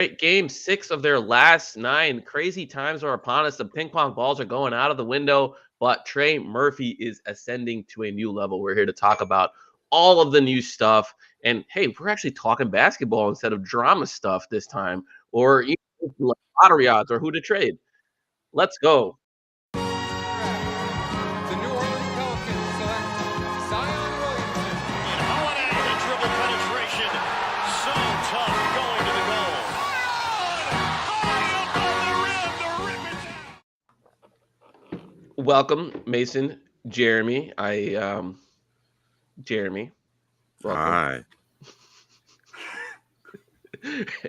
Great game 6 of their last 9. Crazy times are upon us. The ping pong balls are going out of the window, but Trey Murphy is ascending to a new level. We're here to talk about all of the new stuff. And hey, we're actually talking basketball instead of drama stuff this time, or even like lottery odds or who to trade. Let's go. The New Orleans Pelicans select Zion Williamson. And Holiday, the dribble penetration. So tough going to the goal. High above the rim to rip it down. Welcome, Mason, Jeremy. Jeremy, welcome. Hi.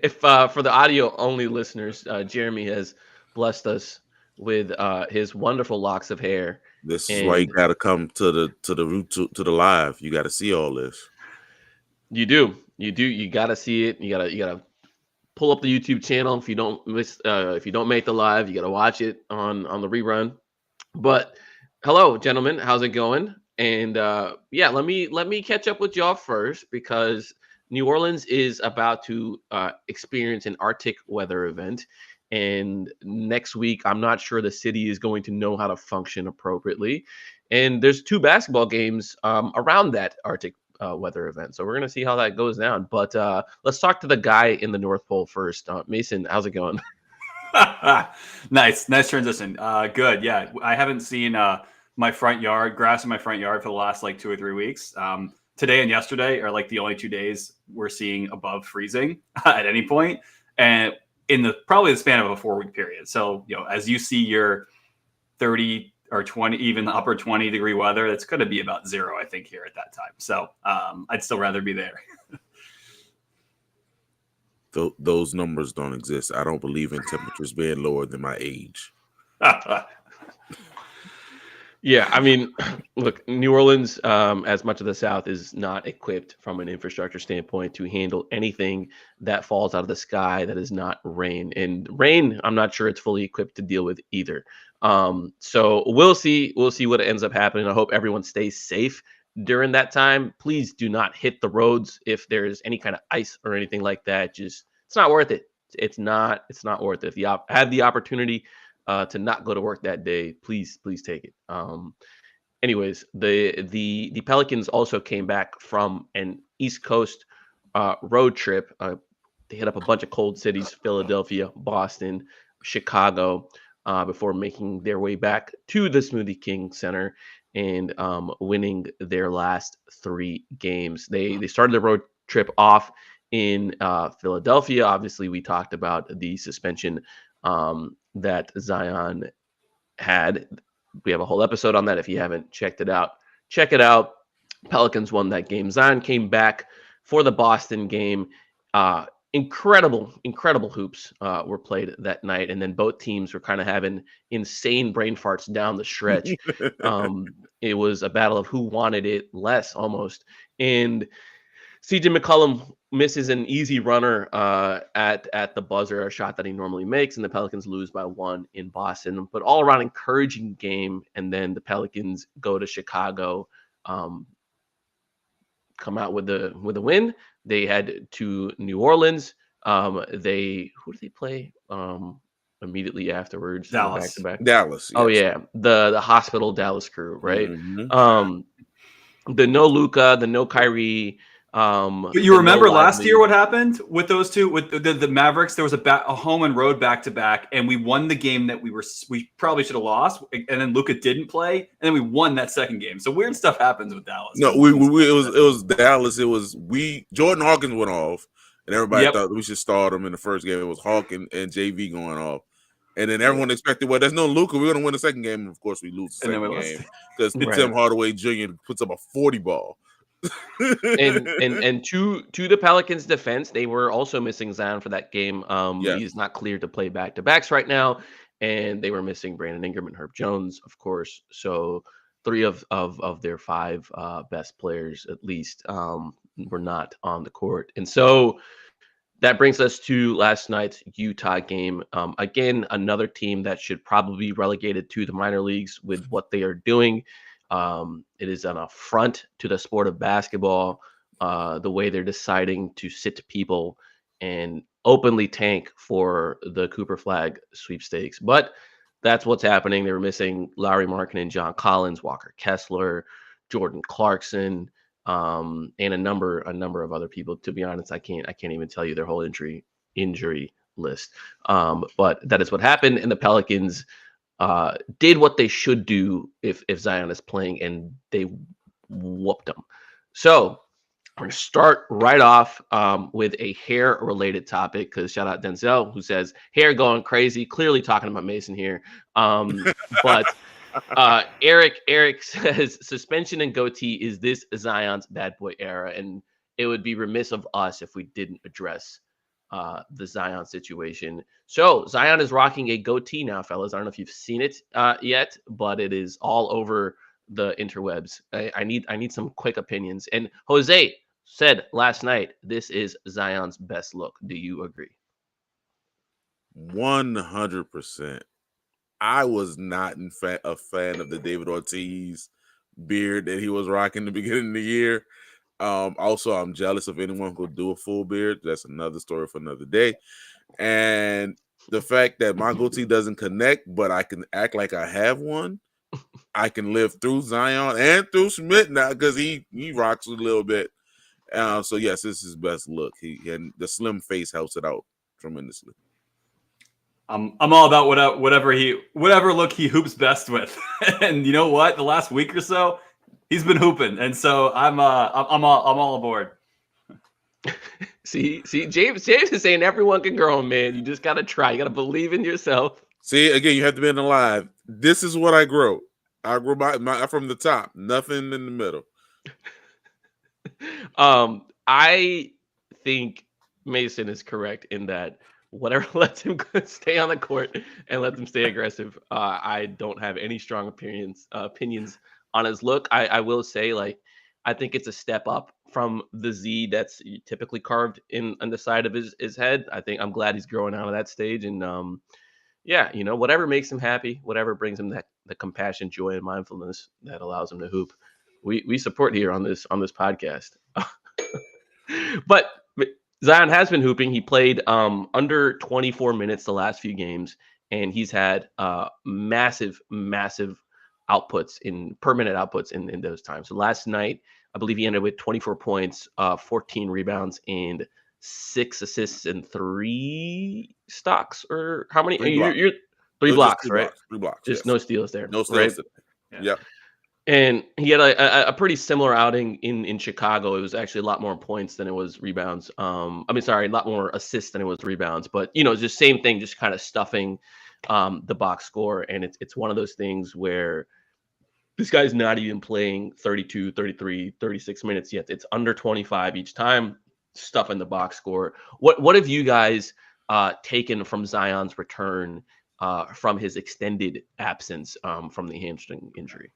If for the audio only listeners, Jeremy has blessed us with his wonderful locks of hair. This is why you gotta come to the live. You gotta see all this. You do. You gotta see it. You gotta pull up the YouTube channel. If you don't make the live, you gotta watch it on the rerun. But hello, gentlemen, how's it going? And yeah, let me catch up with y'all first because New Orleans is about to experience an Arctic weather event. And next week, I'm not sure the city is going to know how to function appropriately. And there's 2 basketball games around that Arctic weather event. So we're going to see how that goes down. But let's talk to the guy in the North Pole first. Mason, how's it going? Nice transition. Good. Yeah, I haven't seen my front yard, grass in my front yard for the last like 2 or 3 weeks. Today and yesterday are like the only 2 days we're seeing above freezing at any point, and in probably the span of a 4-week period. So, as you see your 30 or 20, even the upper 20-degree weather, it's going to be about 0, I think, here at that time. So I'd still rather be there. Those numbers don't exist. I don't believe in temperatures being lower than my age. Yeah, I mean, look, New Orleans, as much of the South, is not equipped from an infrastructure standpoint to handle anything that falls out of the sky that is not rain. And rain, I'm not sure it's fully equipped to deal with either. So we'll see. We'll see what ends up happening. I hope everyone stays safe during that time. Please do not hit the roads if there's any kind of ice or anything like that. Just it's not worth it. It's not worth it. If you had the opportunity to not go to work that day, please take it. Anyways, the Pelicans also came back from an East Coast road trip. They hit up a bunch of cold cities: Philadelphia, Boston, Chicago, before making their way back to the Smoothie King Center and winning their last 3 games. They started the road trip off in Philadelphia. Obviously, we talked about the suspension that Zion had. We have a whole episode on that. If you haven't checked it out, check it out. Pelicans won that game. Zion came back for the Boston game. Incredible hoops were played that night. And then both teams were kind of having insane brain farts down the stretch. It was a battle of who wanted it less almost. And CJ McCollum misses an easy runner at the buzzer, a shot that he normally makes, and the Pelicans lose by 1 in Boston. But all around encouraging game, and then the Pelicans go to Chicago, come out with a win. They head to New Orleans. Who do they play immediately afterwards? Dallas. Back-to-back? Dallas. Yes. Oh yeah, the hospital Dallas crew, right? Mm-hmm. The no Luka, the no Kyrie. But you remember last year what happened with those two, with the Mavericks? There was a home and road back-to-back, and we won the game that we probably should have lost, and then Luka didn't play, and then we won that second game. So weird stuff happens with Dallas. No, it was Dallas. It was Jordan Hawkins went off, and everybody thought we should start him in the first game. It was Hawkins and JV going off. And then everyone expected, well, there's no Luka. We're going to win the second game. And of course, we lose the second game because Tim Hardaway Jr. puts up a 40 ball. and to the Pelicans' defense, they were also missing Zion for that game. He's not cleared to play back-to-backs right now, and they were missing Brandon Ingram and Herb Jones, of course. So 3 of their 5 best players, at least, were not on the court. And so that brings us to last night's Utah game. Again, another team that should probably be relegated to the minor leagues with what they are doing. It is an affront to the sport of basketball, the way they're deciding to sit people and openly tank for the Cooper Flag sweepstakes. But that's what's happening. They were missing Larry Markkinen, John Collins, Walker Kessler, Jordan Clarkson, and a number of other people. To be honest, I can't even tell you their whole injury list. But that is what happened, and the Pelicans did what they should do if Zion is playing, and they whooped them. So we're going to start right off with a hair-related topic, because shout out Denzel, who says, hair going crazy, clearly talking about Mason here. But Eric says, suspension and goatee, is this Zion's bad boy era? And it would be remiss of us if we didn't address the Zion situation. So Zion is rocking a goatee now, fellas. I don't know if you've seen it yet, but it is all over the interwebs. I need some quick opinions. And Jose said last night, this is Zion's best look. Do you agree? 100%. I was not a fan of the David Ortiz beard that he was rocking the beginning of the year. Also, I'm jealous of anyone who could do a full beard. That's another story for another day. And the fact that my goatee doesn't connect, but I can act like I have one. I can live through Zion and through Schmidt now, because he rocks a little bit. So yes, this is his best look. And the slim face helps it out tremendously. I'm all about whatever look he hoops best with. And you know what? The last week or so, he's been hooping, and so I'm all aboard. See, James is saying everyone can grow, man. You just gotta try. You gotta believe in yourself. See, again, you have to be in the live. This is what I grow. I grow my from the top, nothing in the middle. I think Mason is correct in that whatever lets him stay on the court and let them stay aggressive. I don't have any strong opinions on his look. I will say, like, I think it's a step up from the Z that's typically carved on the side of his head. I'm glad he's growing out of that stage. And yeah, whatever makes him happy, whatever brings him the compassion, joy, and mindfulness that allows him to hoop, we support here on this podcast. But Zion has been hooping. He played under 24 minutes the last few games, and he's had massive outputs per minute outputs in those times. So last night, I believe he ended with 24 points, 14 rebounds, and 6 assists and 3 stocks. Or how many? You're 3 blocks, right? 3 blocks. Just no steals there. No steals. Right? Yeah. And he had a pretty similar outing in Chicago. It was actually a lot more points than it was rebounds. A lot more assists than it was rebounds. But, just same thing, just kind of stuffing the box score. And it's one of those things where this guy's not even playing 32, 33, 36 minutes yet. It's under 25 each time, stuffing the box score. What have you guys taken from Zion's return from his extended absence from the hamstring injury?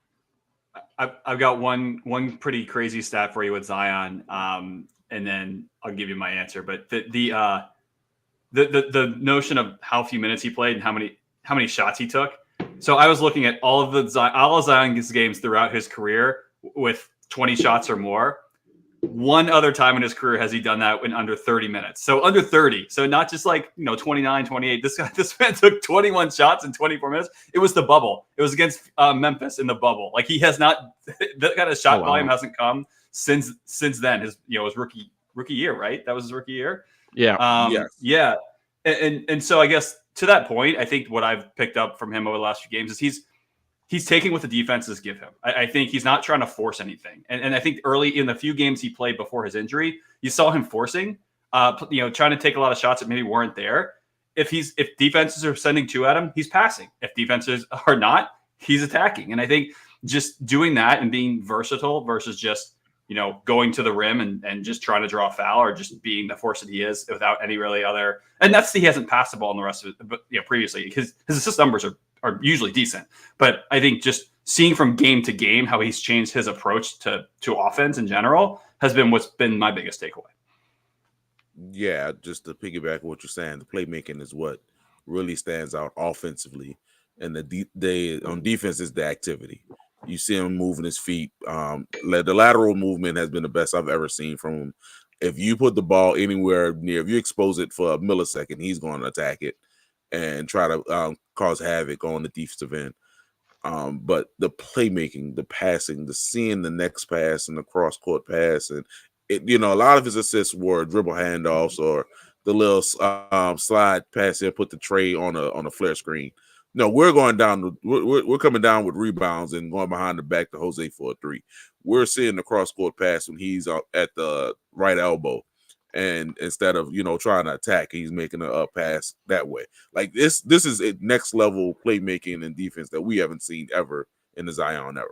I've got one pretty crazy stat for you with Zion, and then I'll give you my answer. But the notion of how few minutes he played and how many shots he took. So I was looking at all of Zion's games throughout his career with 20 shots or more. One other time in his career has he done that in under 30 minutes. So under 30. So not just 29, 28. This man took 21 shots in 24 minutes. It was the bubble. It was against Memphis in the bubble. Like, he has not that kind of shot volume hasn't come since then. His rookie year, right? That was his rookie year. Yeah. Yes. Yeah. And so I guess to that point, I think what I've picked up from him over the last few games is he's taking what the defenses give him. I think he's not trying to force anything. And I think early in the few games he played before his injury, you saw him forcing, trying to take a lot of shots that maybe weren't there. If defenses are sending 2 at him, he's passing. If defenses are not, he's attacking. And I think just doing that and being versatile versus just, going to the rim and just trying to draw a foul, or just being the force that he is without any really other. And he hasn't passed the ball in the rest of it, but previously his assist numbers are usually decent. But I think just seeing from game to game how he's changed his approach to offense in general has been what's been my biggest takeaway. Yeah, just to piggyback on what you're saying, the playmaking is what really stands out offensively, and on defense is the activity. You see him moving his feet. The lateral movement has been the best I've ever seen from him. If you put the ball anywhere near, if you expose it for a millisecond, he's going to attack it and try to cause havoc on the defensive end. But the playmaking, the passing, the seeing the next pass and the cross court pass, and a lot of his assists were dribble handoffs or the little slide pass there, put the Trey on a flare screen. No, we're going down. We're coming down with rebounds and going behind the back to Jose for a 3. We're seeing the cross court pass when he's at the right elbow, and instead of trying to attack, he's making a pass that way. Like this is a next level playmaking and defense that we haven't seen ever in the Zion era.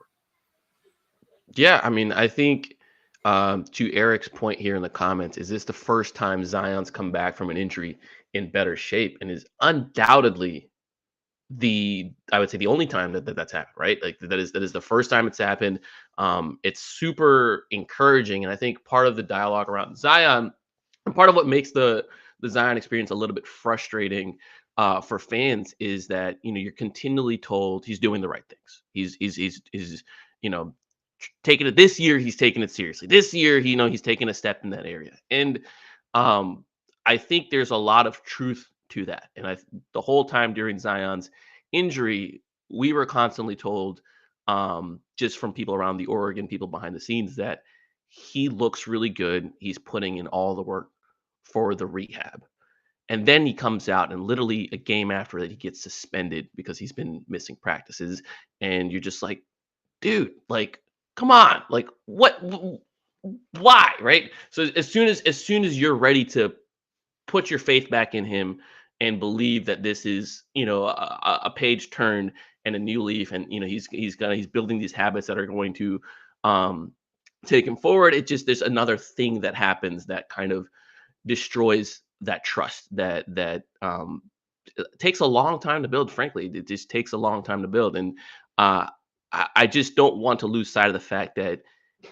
Yeah, I mean, I think to Eric's point here in the comments, is this the first time Zion's come back from an injury in better shape, and is undoubtedly I would say the only time that's happened, right? Like that is the first time it's happened. It's super encouraging, and I think part of the dialogue around Zion, and part of what makes the Zion experience a little bit frustrating for fans, is that you're continually told he's doing the right things. He's taking it this year. He's taking it seriously. This year, he's taking a step in that area, and I think there's a lot of truth to that. And the whole time during Zion's injury, we were constantly told, just from people around the org and people behind the scenes, that he looks really good. He's putting in all the work for the rehab. And then he comes out, and literally a game after that, he gets suspended because he's been missing practices. And you're just like, dude, like, come on, like what, why, right? So as soon as you're ready to put your faith back in him and believe that this is, a page turned and a new leaf, and he's building these habits that are going to take him forward. There's another thing that happens that kind of destroys that trust that it takes a long time to build. Frankly, it just takes a long time to build, and I just don't want to lose sight of the fact that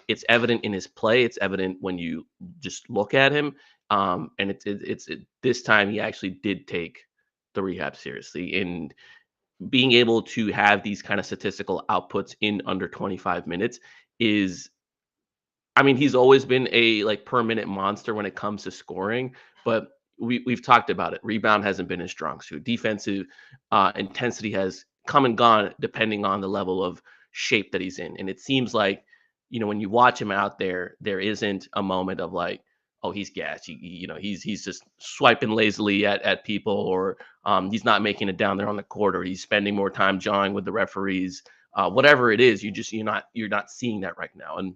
it's evident in his play. It's evident when you just look at him. And it's this time he actually did take the rehab seriously, and being able to have these kind of statistical outputs in under 25 minutes is, I mean, he's always been a per minute monster when it comes to scoring, but we've talked about it. Rebound hasn't been his strong suit. Defensive intensity has come and gone depending on the level of shape that he's in. And it seems like, when you watch him out there, there isn't a moment of like, oh, he's gassed. He's just swiping lazily at people, or he's not making it down there on the court, or he's spending more time jawing with the referees. Whatever it is, you're not seeing that right now, and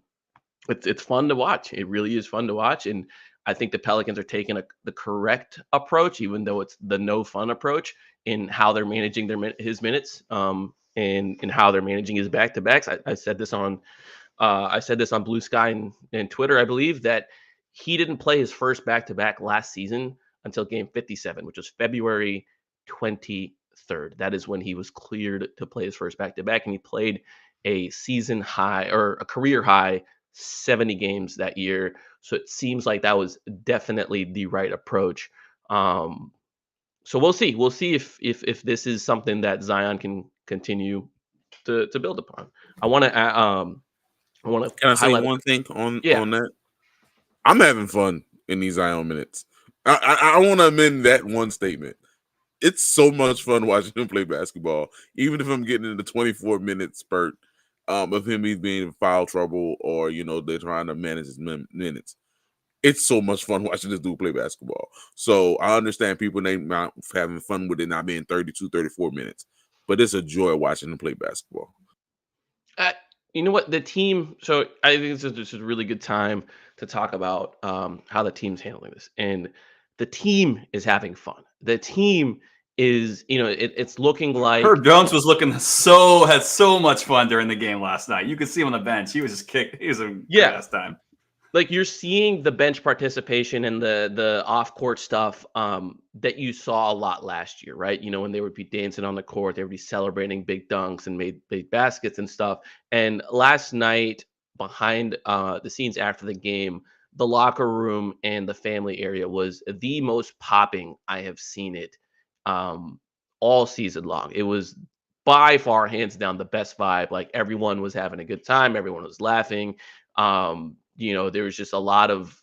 it's fun to watch. It really is fun to watch, and I think the Pelicans are taking the correct approach, even though it's the no fun approach in how they're managing his minutes, and how they're managing his back-to-backs. I said this on Blue Sky and Twitter, I believe, that he didn't play his first back-to-back last season until game 57, which was February 23rd. That is when he was cleared to play his first back-to-back, and he played a season high, or a career high, 70 games that year. So it seems like that was definitely the right approach. So we'll see. We'll see if this is something that Zion can continue to build upon. I want to Can I say one thing on that? I'm having fun in these Zion minutes. I want to amend that one statement. It's so much fun watching him play basketball, even if I'm getting in the 24-minute spurt of him being in foul trouble, or they're trying to manage his minutes. It's so much fun watching this dude play basketball. So I understand people not having fun with it not being 32, 34 minutes, but it's a joy watching him play basketball. You know what, the team. So I think this is a really good time to talk about how the team's handling this, and the team is having fun. The team is, it's looking like Herb Jones was had so much fun during the game last night. You could see him on the bench. He was just kicked. He was a last time. Like, you're seeing the bench participation and the off-court stuff that you saw a lot last year, right? When they would be dancing on the court, they would be celebrating big dunks and made big baskets and stuff. And last night, behind the scenes after the game, the locker room and the family area was the most popping I have seen it all season long. It was by far, hands down, the best vibe. Like, everyone was having a good time. Everyone was laughing. There was just a lot of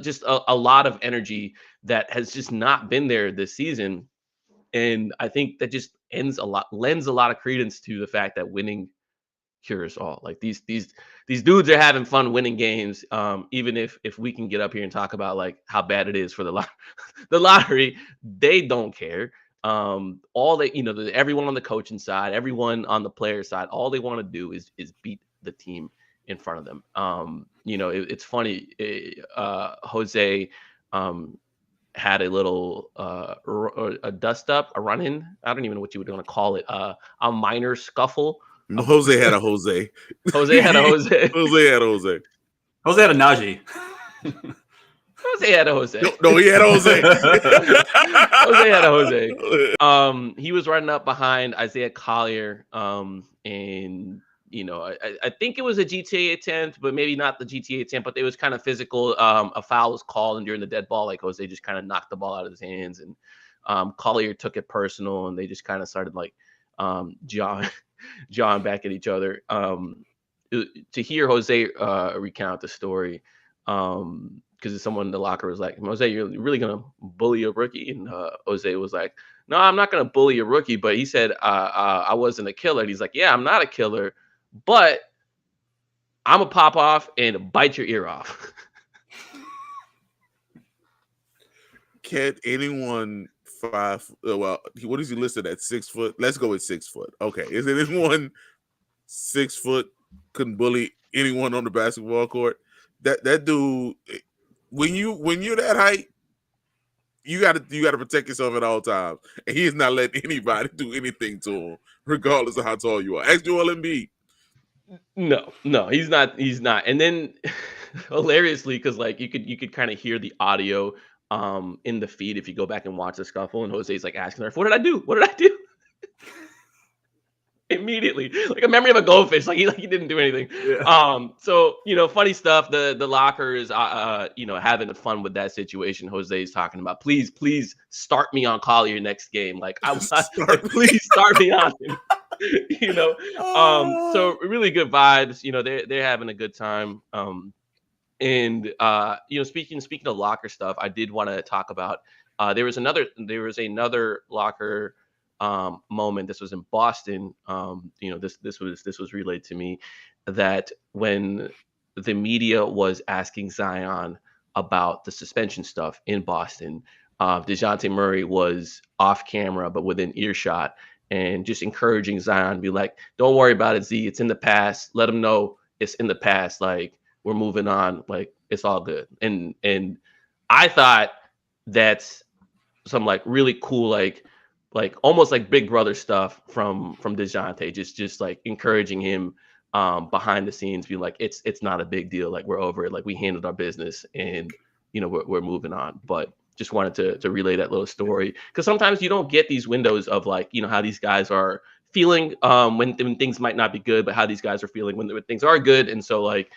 just a lot of energy that has just not been there this season. And I think that just lends a lot of credence to the fact that winning cures all. Like these dudes are having fun winning games. Even if we can get up here and talk about like how bad it is for the lottery, they don't care. All they, everyone on the coaching side, everyone on the player side, all they want to do is beat the team in front of them. It's funny. Jose had a little a dust up, a run in. I don't even know what you would want to call it. A minor scuffle. No, Jose had a Jose. Jose had a Jose. Jose had a Jose. Jose had a Najee. Jose had a Jose. No, he had a Jose. Jose had a Jose. He was running up behind Isaiah Collier. And I think it was a GTA attempt, but maybe not the GTA attempt, but it was kind of physical. A foul was called, and during the dead ball, like Jose just kind of knocked the ball out of his hands, and Collier took it personal, and they just kind of started like jawing back at each other. To hear Jose recount the story, because someone in the locker was like, Jose, you're really gonna bully a rookie? And Jose was like, no, I'm not gonna bully a rookie, but he said I wasn't a killer. And he's like, yeah, I'm not a killer, but I'm gonna pop off and bite your ear off. Can't anyone what is he listed at 6 foot? Let's go with 6 foot. Okay, is it anyone 6 foot couldn't bully anyone on the basketball court? That dude, when you're that height, you gotta protect yourself at all times, and he is not letting anybody do anything to him, regardless of how tall you are. Ask Joel Embiid. No, he's not. And then hilariously, because like you could kind of hear the audio in the feed if you go back and watch the scuffle, and Jose's like asking her, what did I do? Immediately, like a memory of a goldfish, like he didn't do anything. Yeah. So funny stuff. The locker is having fun with that situation. Jose's talking about, please start me on Collier next game. Like please start me on him. So really good vibes. They're having a good time. And speaking of locker stuff, I did want to talk about there was another locker moment. This was in Boston. This was relayed to me that when the media was asking Zion about the suspension stuff in Boston, DeJounte Murray was off camera but within earshot and just encouraging Zion to be like, don't worry about it, Z, it's in the past. Let him know it's in the past. Like, we're moving on. Like, it's all good. And I thought that's some like really cool, like almost like big brother stuff from DeJounte, just like encouraging him behind the scenes, being like, it's not a big deal. Like, we're over it. Like, we handled our business and we're moving on. But just wanted to relay that little story, because sometimes you don't get these windows of like, how these guys are feeling when things might not be good, but how these guys are feeling when things are good. And so like,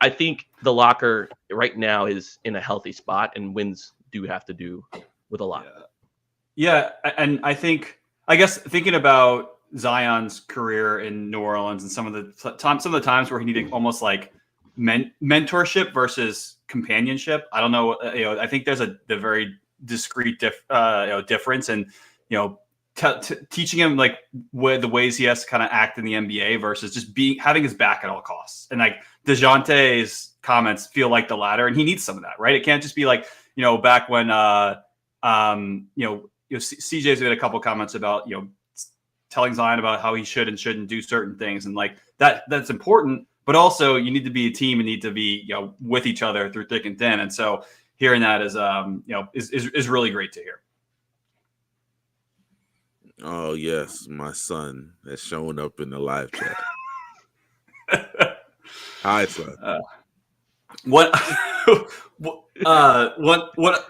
I think the locker right now is in a healthy spot, and wins do have to do with a lot. Yeah, and I guess thinking about Zion's career in New Orleans and some of the times where he needed almost like mentorship versus companionship. I don't know. I think there's a very discrete difference, and teaching him like the ways he has to kind of act in the NBA versus just having his back at all costs. And like DeJounte's comments feel like the latter, and he needs some of that, right? It can't just be like back when CJ's made a couple comments about telling Zion about how he should and shouldn't do certain things, and like that's important. But also, you need to be a team and need to be with each other through thick and thin. And so, hearing that is really great to hear. Oh yes, my son has shown up in the live chat. Hi, son. One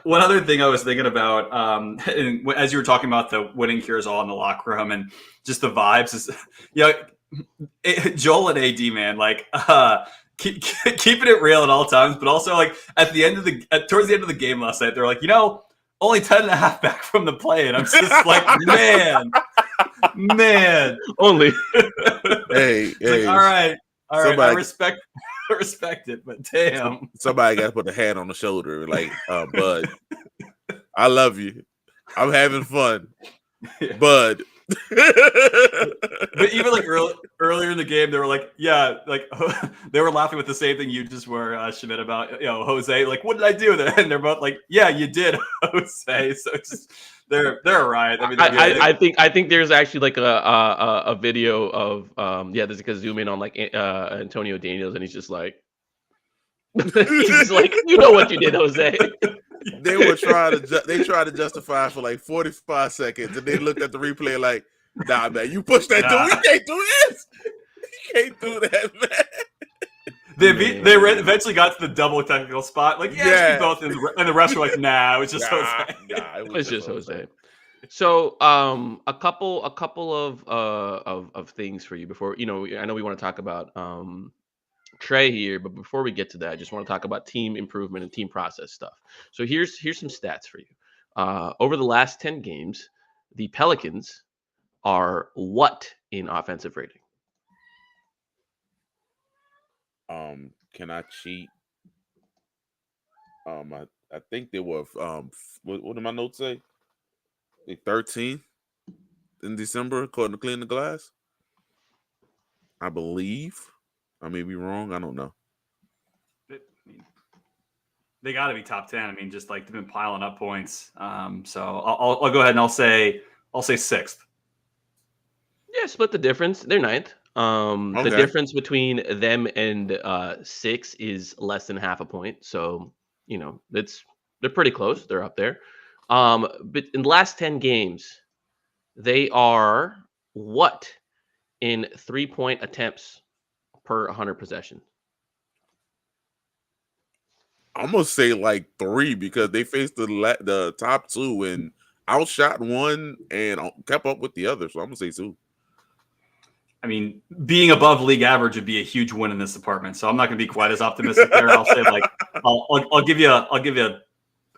other thing I was thinking about, and as you were talking about the winning cures all in the locker room and just the vibes, is Joel and AD, man, like keeping it real at all times, but also like towards the end of the game last night, they're like, only 10.5 back from the play, and I'm just like, man, only. Hey, like, all right, somebody, I respect. respect it, but damn. Somebody got to put a hand on the shoulder, like, Bud, I love you. I'm having fun, Bud. But even like earlier in the game, they were like, yeah, like they were laughing with the same thing you just were, Schmidt, about, Jose. Like, what did I do there? And they're both like, yeah, you did, Jose. So it's just they're all right. I mean, I think there's actually like a video of there's like a zoom in on like Antonio Daniels, and he's just like, he's like, you know what you did, Jose. They were trying to justify for like 45 seconds, and they looked at the replay like, nah, man, you pushed that dude. You can't do this. You can't do that, man. They eventually got to the double technical spot. Like, yeah. Both, and the rest were like, nah, it was just Jose. It was just Jose. So, a couple of things for you before, I know we want to talk about Trey here, but before we get to that, I just want to talk about team improvement and team process stuff. So here's some stats for you. Over the last 10 games, the Pelicans are what in offensive rating? Can I cheat? I think they were what did my notes say? They 13 in December, according to Clean the Glass. I believe. I may be wrong. I don't know. They got to be top 10. I mean, just like they've been piling up points. So I'll go ahead and I'll say sixth. Yeah, split the difference. They're ninth. Okay. The difference between them and 6 is less than half a point. So they're pretty close. They're up there. But in the last 10 games, they are what in 3-point attempts per 100 possessions? I'm gonna say like 3 because they faced the top 2 and outshot one and kept up with the other. So I'm gonna say 2. I mean, being above league average would be a huge win in this department. So I'm not gonna be quite as optimistic there. I'll say like I'll give you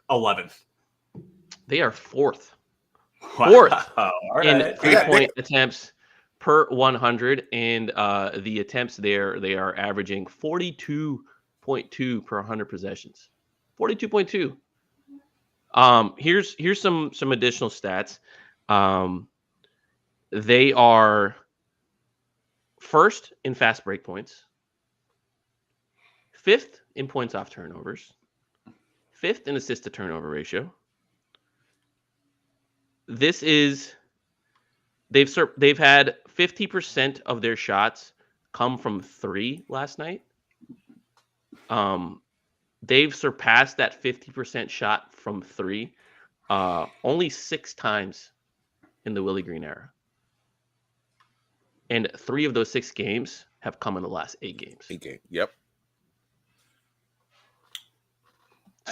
11th. They are fourth. Wow. In 3-point attempts per 100, and the attempts there, they are averaging 42.2 per 100 possessions. 42.2. Here's some additional stats. They are first in fast break points, 5th in points off turnovers, 5th in assist to turnover ratio. They've had 50% of their shots come from 3 last night. They've surpassed that 50% shot from 3 only 6 times in the Willie Green era. And 3 of those 6 games have come in the last 8 games. 8 games. Yep.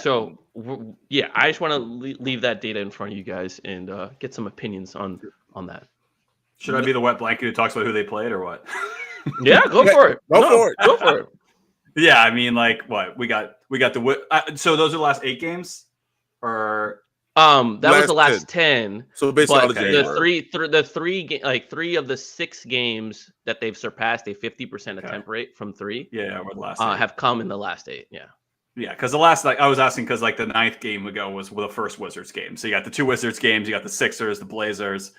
So, I just want to leave that data in front of you guys and get some opinions on that. Should I be the wet blanket who talks about who they played or what? Yeah, go for it. Go for it. Yeah, I mean, like what we got the so those are the last 8 games, or that was the last 10. So basically, the 3 of the 6 games that they've surpassed a 50% attempt rate from 3. Yeah, or the last have come in the last 8. Yeah. Yeah, because the last, I was asking because like the 9th game ago was the first Wizards game. So you got the 2 Wizards games, you got the Sixers, the Blazers,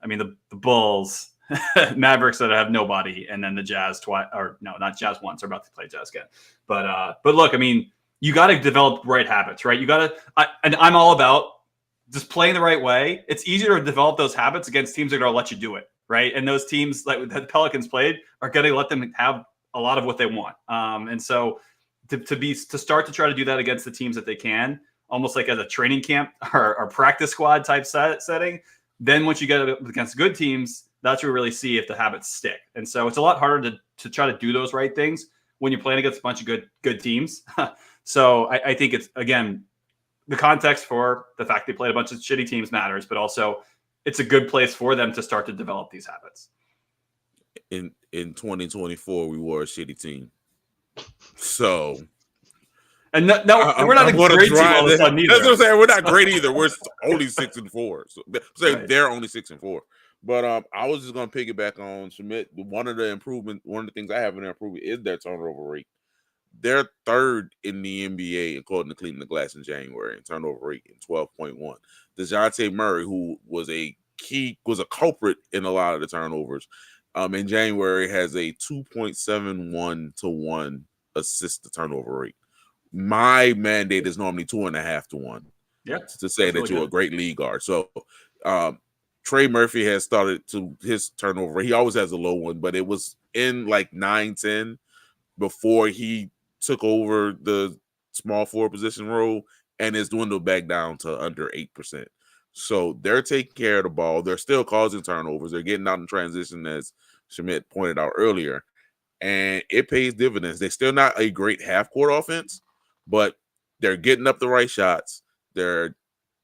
I mean the Bulls, Mavericks that have nobody, and then the Jazz twice, or no, not Jazz once. They're about to play Jazz again. But look, I mean, you got to develop right habits, right? You got to, and I'm all about just playing the right way. It's easier to develop those habits against teams that are going to let you do it, right? And those teams like the Pelicans played are going to let them have a lot of what they want, and so. To start to try to do that against the teams that they can, almost like as a training camp or practice squad type setting. Then once you get against good teams, that's where we really see if the habits stick. And so it's a lot harder to try to do those right things when you're playing against a bunch of good teams. So I think it's, again, the context for the fact they played a bunch of shitty teams matters, but also it's a good place for them to start to develop these habits. In 2024, we were a shitty team. So, and we're not a great team all of a sudden either. That's what I'm saying. We're not great either. We're only 6-4. So they're only 6-4. But I was just gonna piggyback on Schmidt. One of the things I have in their improvement is their turnover rate. they're third in the NBA according to Cleveland Glass in January in turnover rate in 12.1. DeJounte Murray, who was a culprit in a lot of the turnovers, in January has a 2.71 to 1 assist to turnover rate. My mandate is normally 2.5 to 1. Yeah, to say that really you're good. a great league guard. So Trey Murphy has started to his turnover. He always has a low one, but it was in like 9-10 before he took over the small forward position role, and it's dwindled back down to under 8%. So they're taking care of the ball. They're still causing turnovers. They're getting out in transition, as Schmidt pointed out earlier, and it pays dividends. They're still not a great half-court offense, but they're getting up the right shots. They're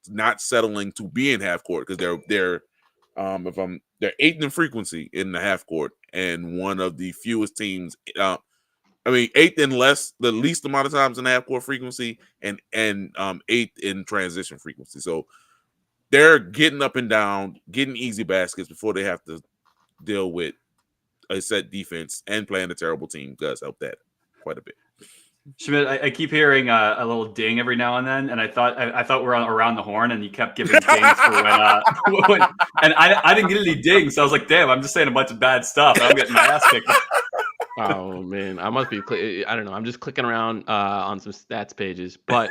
not settling to be in half court because they're 8th in frequency in the half court and one of the fewest teams. 8th in the least amount of times in half court frequency and 8th in transition frequency. So they're getting up and down, getting easy baskets before they have to deal with a set defense, and playing a terrible team does help that quite a bit. Schmidt, I keep hearing a little ding every now and then, and I thought we were around the horn, and you kept giving dings for when and I didn't get any dings, so I was like, damn, I'm just saying a bunch of bad stuff. I'm getting my ass kicked. Oh man, I must be. I don't know. I'm just clicking around on some stats pages, but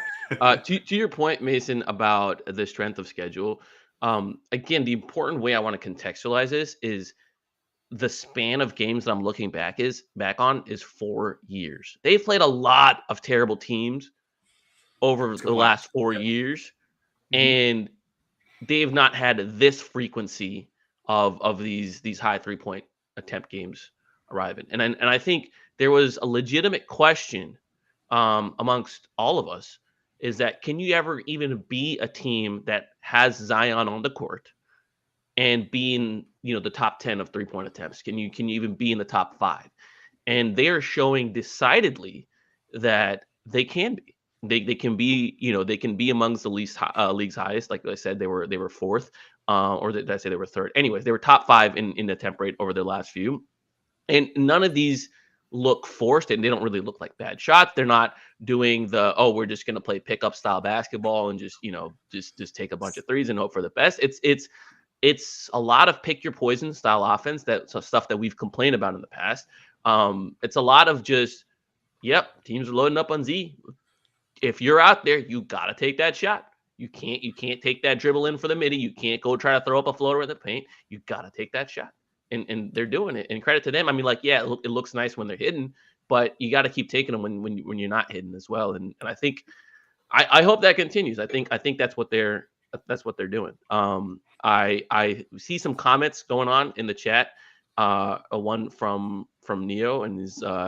to your point, Mason, about the strength of schedule. Again, the important way I want to contextualize this is the span of games that I'm looking back on is 4 years. They've played a lot of terrible teams over the last 4 years, and they've not had this frequency of these high 3-point attempt games arriving. And I think there was a legitimate question amongst all of us, is that can you ever even be a team that has Zion on the court and being, the top 10 of 3-point attempts? Can you even be in the top 5? And they are showing decidedly that they can be. They can be, they can be amongst the league's highest. Like I said, they were fourth, or did I say they were third? Anyways, they were top 5 in the attempt rate over their last few. And none of these look forced, and they don't really look like bad shots. They're not doing we're just going to play pickup style basketball and just take a bunch of threes and hope for the best. It's a lot of pick your poison style offense, stuff that we've complained about in the past. It's a lot of just, teams are loading up on Z. If you're out there, you got to take that shot. You can't take that dribble in for the midi. You can't go try to throw up a floater in the paint. You got to take that shot. And they're doing it. And credit to them. I mean, it looks nice when they're hidden, but you got to keep taking them when you're not hidden as well. And I think I hope that continues. I think that's what they're doing. I see some comments going on in the chat. One from Neo, and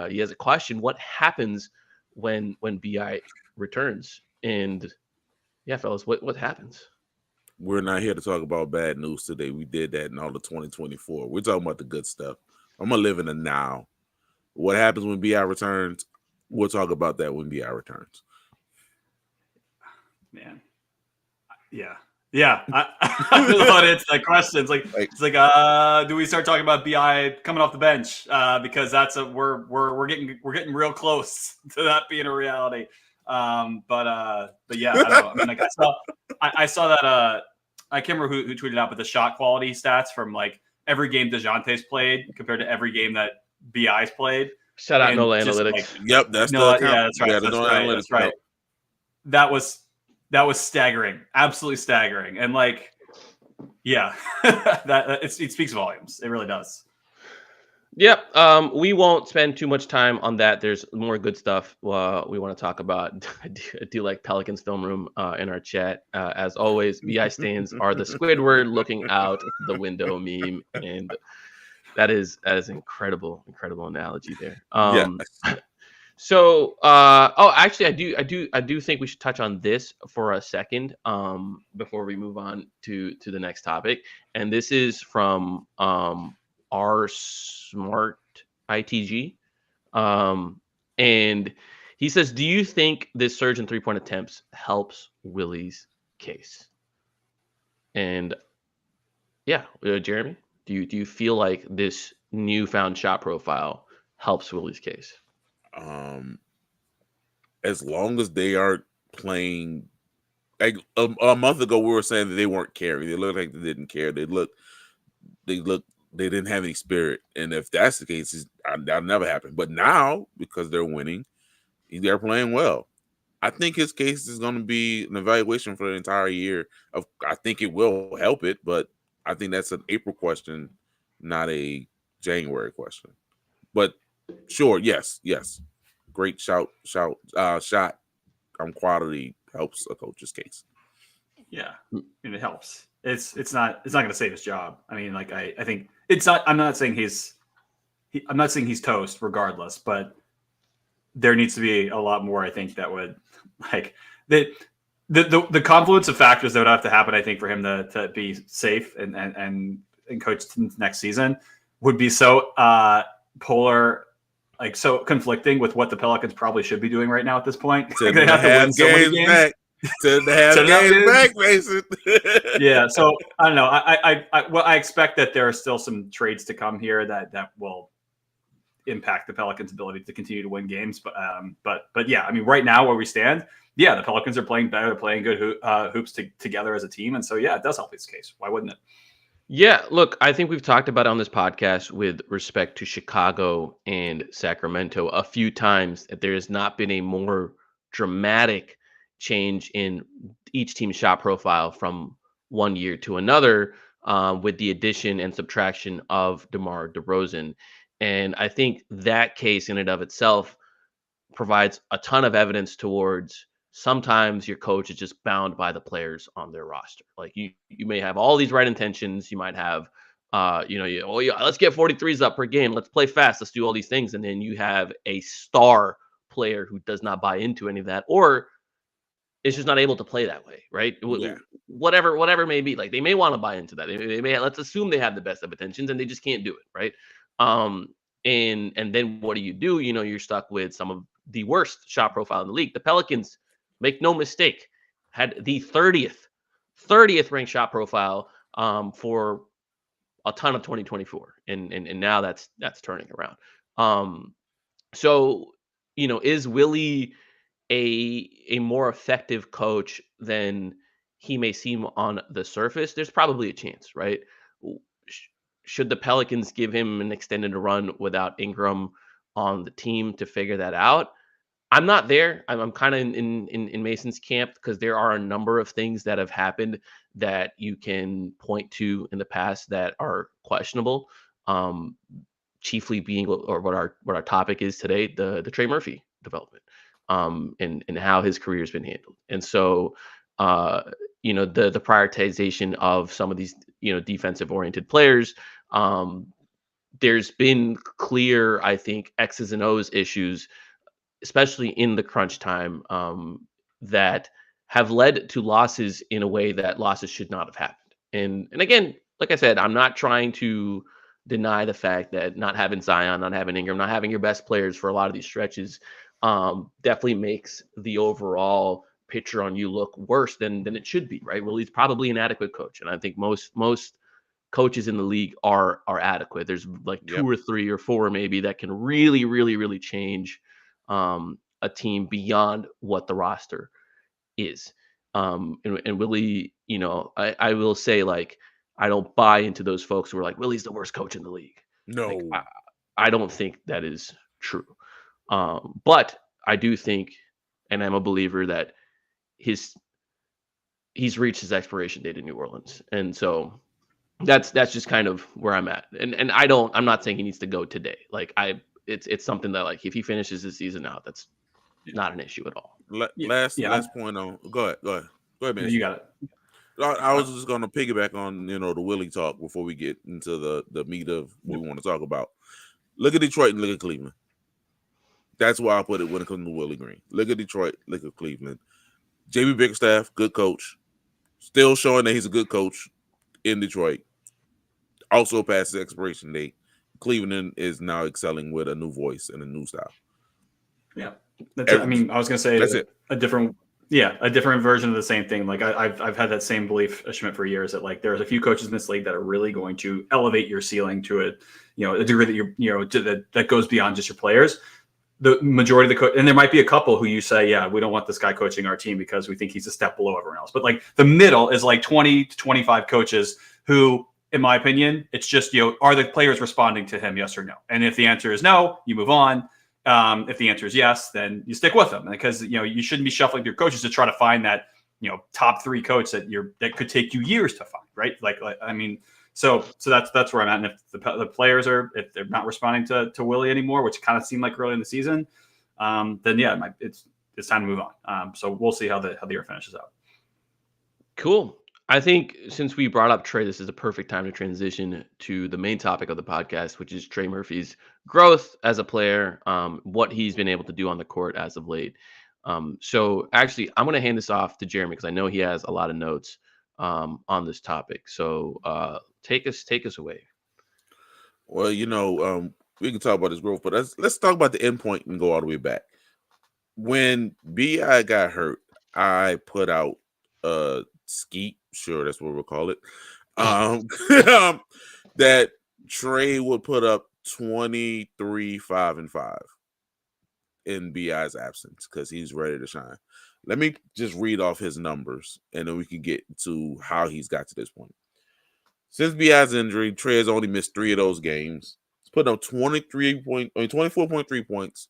he has a question: what happens when BI returns? And yeah, fellas, what happens? We're not here to talk about bad news today. We did that in all of 2024. We're talking about the good stuff. I'm gonna live in the now. What happens when BI returns? We'll talk about that when BI returns. Man, yeah. I really want to answer that question. It's like, do we start talking about BI coming off the bench? Because we're getting real close to that being a reality. But yeah, I don't know. I mean, like I saw that. I can't remember who tweeted out, but the shot quality stats from like every game DeJounte's played compared to every game that BI's played. Shout out NOLA Analytics. Like, yep, that's NOLA. Yeah, that's right. That's right. That was staggering, absolutely staggering, and like, yeah, it speaks volumes. It really does. Yep. We won't spend too much time on that. There's more good stuff we want to talk about. I do like Pelicans film room in our chat. As always, BI stands are the Squidward looking out the window meme, and that is incredible analogy there. So, actually, I do think we should touch on this for a second before we move on to the next topic, and this is from our smart ITG, and he says, do you think this surge in 3-point attempts helps Willie's case? And yeah, Jeremy, do you feel like this newfound shot profile helps Willie's case? as long as they are playing. Like a month ago, we were saying that they weren't caring. They looked like they didn't care. They didn't have any spirit. And if that's the case, that'll never happen. But now, because they're winning, they're playing well. I think his case is going to be an evaluation for the entire year. I think it will help it, but I think that's an April question, not a January question. But sure, yes. Great shot. Quality helps a coach's case. Yeah, and it helps. It's not going to save his job. I mean, like I think it's not. I'm not saying he's toast regardless, but there needs to be a lot more. I think that would like the confluence of factors that would have to happen. I think for him to be safe and coach next season would be so polar. Like so conflicting with what the Pelicans probably should be doing right now at this point. They have to win so many games. Back. To have games back, Mason. Yeah, so I don't know. I expect that there are still some trades to come here that will impact the Pelicans' ability to continue to win games. But yeah, I mean, right now where we stand, yeah, the Pelicans are playing better. They're playing good hoops together as a team, and so yeah, it does help his case. Why wouldn't it? Yeah, look, I think we've talked about it on this podcast with respect to Chicago and Sacramento a few times that there has not been a more dramatic change in each team's shot profile from one year to another with the addition and subtraction of DeMar DeRozan. And I think that case in and of itself provides a ton of evidence towards sometimes your coach is just bound by the players on their roster. Like you may have all these right intentions. You might have, let's get 43s up per game. Let's play fast. Let's do all these things. And then you have a star player who does not buy into any of that, or is just not able to play that way. Right. Yeah. Whatever it may be. Like they may want to buy into that. They may, let's assume they have the best of intentions and they just can't do it. Right. And then what do? You're stuck with some of the worst shot profile in the league. The Pelicans, make no mistake, had the 30th ranked shot profile for a ton of 2024, and now that's turning around. So is Willie a more effective coach than he may seem on the surface? There's probably a chance, right? Should the Pelicans give him an extended run without Ingram on the team to figure that out? I'm not there. I'm kind of in Mason's camp because there are a number of things that have happened that you can point to in the past that are questionable. Chiefly being, or what our topic is today, the Trey Murphy development, and how his career has been handled. And so, the prioritization of some of these, defensive oriented players. There's been clear, I think, X's and O's issues, especially in the crunch time, that have led to losses in a way that losses should not have happened. And again, like I said, I'm not trying to deny the fact that not having Zion, not having Ingram, not having your best players for a lot of these stretches definitely makes the overall picture on you look worse than it should be, right? Well, he's probably an adequate coach. And I think most coaches in the league are adequate. There's like two or three or four maybe that can really, really, really change a team beyond what the roster is. And Willie, I will say, like, I don't buy into those folks who are like, Willie's the worst coach in the league. No, like, I don't think that is true. But I do think, and I'm a believer that he's reached his expiration date in New Orleans. And so that's just kind of where I'm at. And I'm not saying he needs to go today. Like it's something that, like, if he finishes his season out, that's not an issue at all. Last point on. Go ahead, man. You got it. I was just going to piggyback on the Willie talk before we get into the meat of what we want to talk about. Look at Detroit and look at Cleveland. That's why I put it when it comes to Willie Green. Look at Detroit, look at Cleveland. JB Bickerstaff, good coach, still showing that he's a good coach in Detroit. Also past the expiration date. Cleveland is now excelling with a new voice and a new style. Yeah, I was going to say that's it. A different version of the same thing. Like I've had that same belief, Schmidt, for years that, like, there's a few coaches in this league that are really going to elevate your ceiling to a degree that that goes beyond just your players. the majority of the coach, and there might be a couple who you say, yeah, we don't want this guy coaching our team because we think he's a step below everyone else. But like the middle is like 20 to 25 coaches who, in my opinion, it's just, are the players responding to him, yes or no? And if the answer is no, you move on. If the answer is yes, then you stick with them, because you shouldn't be shuffling your coaches to try to find that top 3 coach that could take you years to find, right? So that's where I'm at. And if the players if they're not responding to Willie anymore, which kind of seemed like early in the season, then yeah, it's time to move on. So we'll see how the year finishes out. Cool. I think since we brought up Trey, this is a perfect time to transition to the main topic of the podcast, which is Trey Murphy's growth as a player, what he's been able to do on the court as of late. So actually, I'm going to hand this off to Jeremy because I know he has a lot of notes on this topic. So take us away. Well, we can talk about his growth, but let's talk about the end point and go all the way back. When B.I. got hurt, I put out skeet, sure, that's what we'll call it, that Trey would put up 23, 5, and 5 in B.I.'s absence because he's ready to shine. Let me just read off his numbers, and then we can get to how he's got to this point. Since B.I.'s injury, Trey has only missed 3 of those games. He's put up 24.3 points,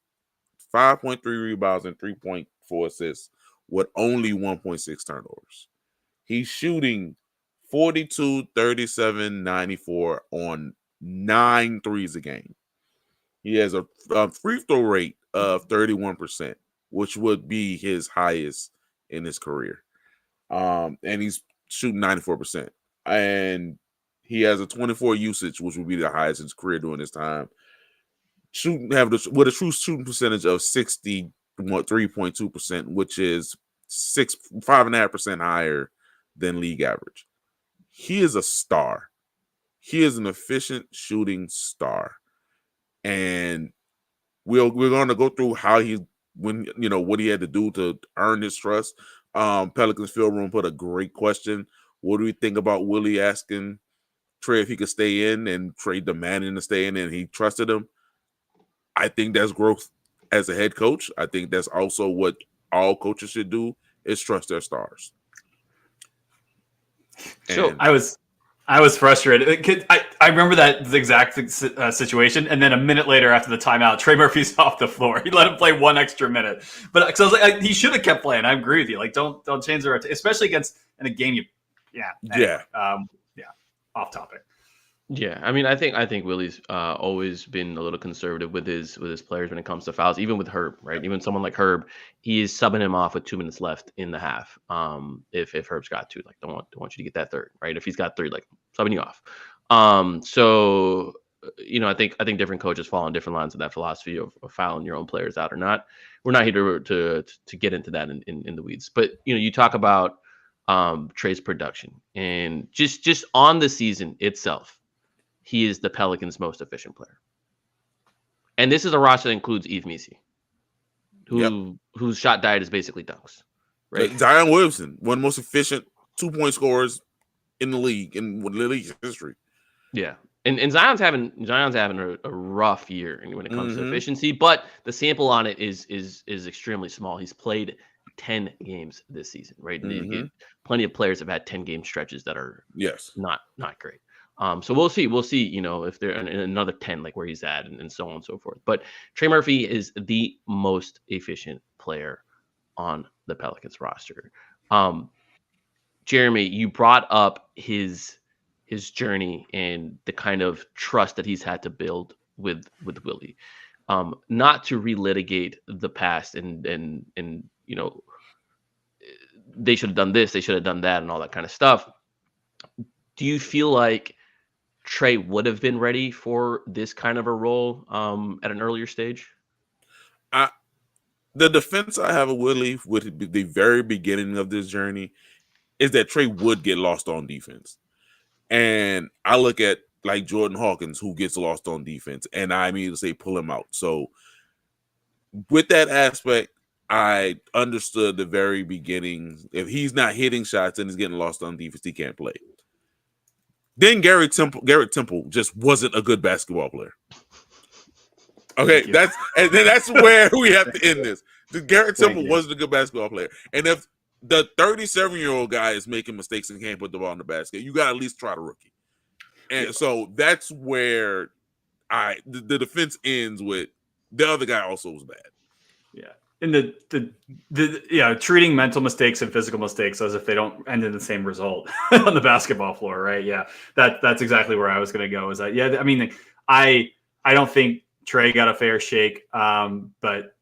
5.3 rebounds, and 3.4 assists with only 1.6 turnovers. He's shooting 42, 37, 94 on 9 threes a game. He has a free throw rate of 31%, which would be his highest in his career. And he's shooting 94%. And he has a 24 usage, which would be the highest in his career during this time. With a true shooting percentage of 63.2%, which is 5.5% higher than league average. He is a star. He is an efficient shooting star. And we're going to go through how what he had to do to earn his trust. Pelicans Field Room put a great question. What do we think about Willie asking Trey if he could stay in, and Trey demanding to stay in, and he trusted him? I think that's growth as a head coach. I think that's also what all coaches should do, is trust their stars. So I was frustrated. I remember that exact situation, and then a minute later, after the timeout, Trey Murphy's off the floor. He let him play 1 extra minute, but because I was like, he should have kept playing. I agree with you. Like, don't change the rotation, especially against in a game. Anyway, off topic. Yeah, I mean, I think Willie's always been a little conservative with his players when it comes to fouls. Even with Herb, right? Even someone like Herb, he is subbing him off with 2 minutes left in the half. If Herb's got 2, like, don't want you to get that third, right? If he's got 3, like, subbing you off. So I think different coaches fall on different lines of that philosophy of fouling your own players out or not. We're not here to get into that in the weeds, but you talk about Trey's production, and just on the season itself, he is the Pelicans' most efficient player. And this is a roster that includes Yves Missi, whose shot diet is basically dunks. Right? Zion Williamson, one of the most efficient 2-point scorers in the league, in the league's history. Yeah. And Zion's having a rough year when it comes to efficiency, but the sample on it is extremely small. He's played 10 games this season, right? And plenty of players have had 10-game stretches that are not great. So we'll see, if they're in another 10, like where he's at, and so on and so forth. But Trey Murphy is the most efficient player on the Pelicans roster. Jeremy, you brought up his journey and the kind of trust that he's had to build with Willie. Not to relitigate the past and they should have done this, they should have done that, and all that kind of stuff. Do you feel like Trey would have been ready for this kind of a role at an earlier stage? The defense I have of Willie with the very beginning of this journey is that Trey would get lost on defense. And I look at like Jordan Hawkins, who gets lost on defense, and I immediately say pull him out. So with that aspect, I understood the very beginning. If he's not hitting shots and he's getting lost on defense, he can't play. Then Garrett Temple just wasn't a good basketball player. Okay, that's where we have to end this. Garrett Thank Temple you. wasn't a good basketball player, and if the 37-year-old guy is making mistakes and can't put the ball in the basket, you got to at least try the rookie. And so that's where the defense ends with the other guy also was bad. Yeah. And the treating mental mistakes and physical mistakes as if they don't end in the same result on the basketball floor, right? Yeah. That's exactly where I was going to go. Is that, yeah, I mean, I don't think Trey got a fair shake, but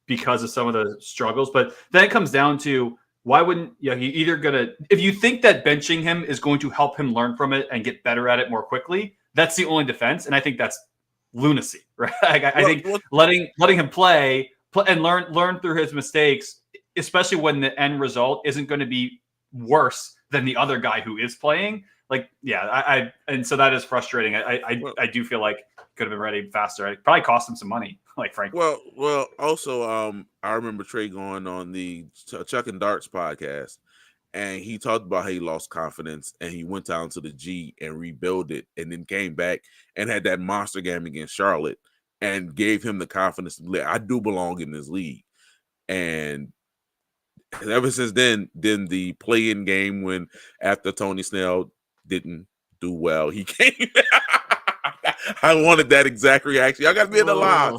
because of some of the struggles. But then it comes down to, why wouldn't you either gonna, if you think that benching him is going to help him learn from it and get better at it more quickly, that's the only defense. And I think that's lunacy, right? I think letting him play and learn through his mistakes, especially when the end result isn't going to be worse than the other guy who is playing. Like, yeah, and so that is frustrating. I do feel like could have been ready faster. It probably cost him some money, like frankly. Well, also, I remember Trey going on the Chuck and Darts podcast, and he talked about how he lost confidence, and he went down to the G and rebuilt it, and then came back and had that monster game against Charlotte, and gave him the confidence to play. I do belong in this league, and ever since then the play-in game when after Tony Snell didn't do well, he came. I wanted that exact reaction. Y'all got to be in the live.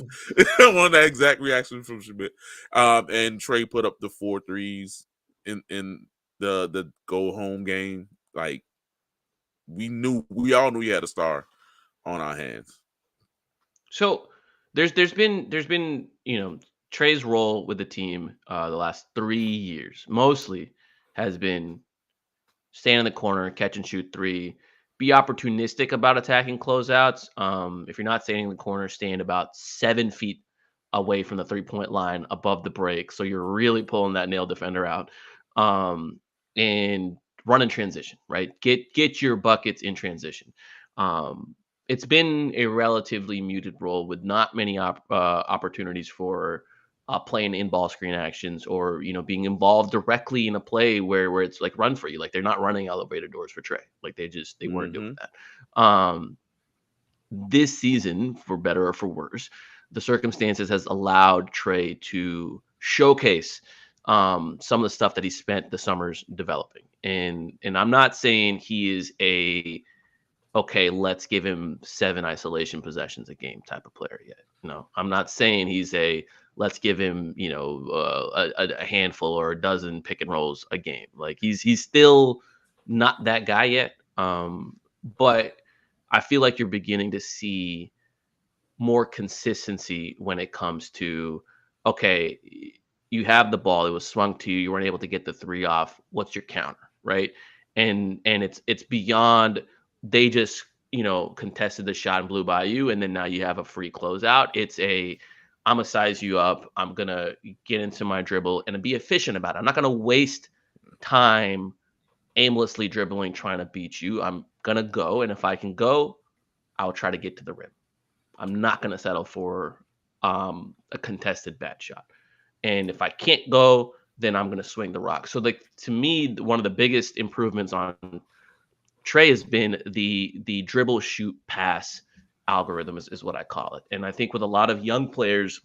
I wanted that exact reaction from Schmidt. And Trey put up the 4 threes in the go home game. Like, we all knew he had a star on our hands. So there's been Trey's role with the team the last 3 years mostly has been stand in the corner, catch and shoot 3. Be opportunistic about attacking closeouts. If you're not standing in the corner, stand about 7 feet away from the 3-point line above the break. So you're really pulling that nail defender out. And run in transition, right? Get your buckets in transition. It's been a relatively muted role with not many opportunities for playing in ball screen actions or being involved directly in a play where it's like run for you. Like, they're not running elevator doors for Trey. Like, they weren't doing that. This season, for better or for worse, the circumstances has allowed Trey to showcase some of the stuff that he spent the summers developing. And I'm not saying he is okay, let's give him 7 isolation possessions a game type of player yet. No, I'm not saying he's let's give him, a handful or a dozen pick and rolls a game. Like, he's still not that guy yet. But I feel like you're beginning to see more consistency when it comes to, okay, you have the ball, it was swung to you, you weren't able to get the 3 off. What's your counter, right? And it's beyond, they just contested the shot and blew by you, and then now you have a free closeout. It's I'm gonna size you up, I'm gonna get into my dribble and be efficient about it. I'm not gonna waste time aimlessly dribbling trying to beat you. I'm gonna go, and if I can go, I'll try to get to the rim. I'm not gonna settle for a contested bad shot. And if I can't go, then I'm gonna swing the rock. So, like, to me, one of the biggest improvements on Trey has been the dribble, shoot, pass algorithm is what I call it. And I think with a lot of young players,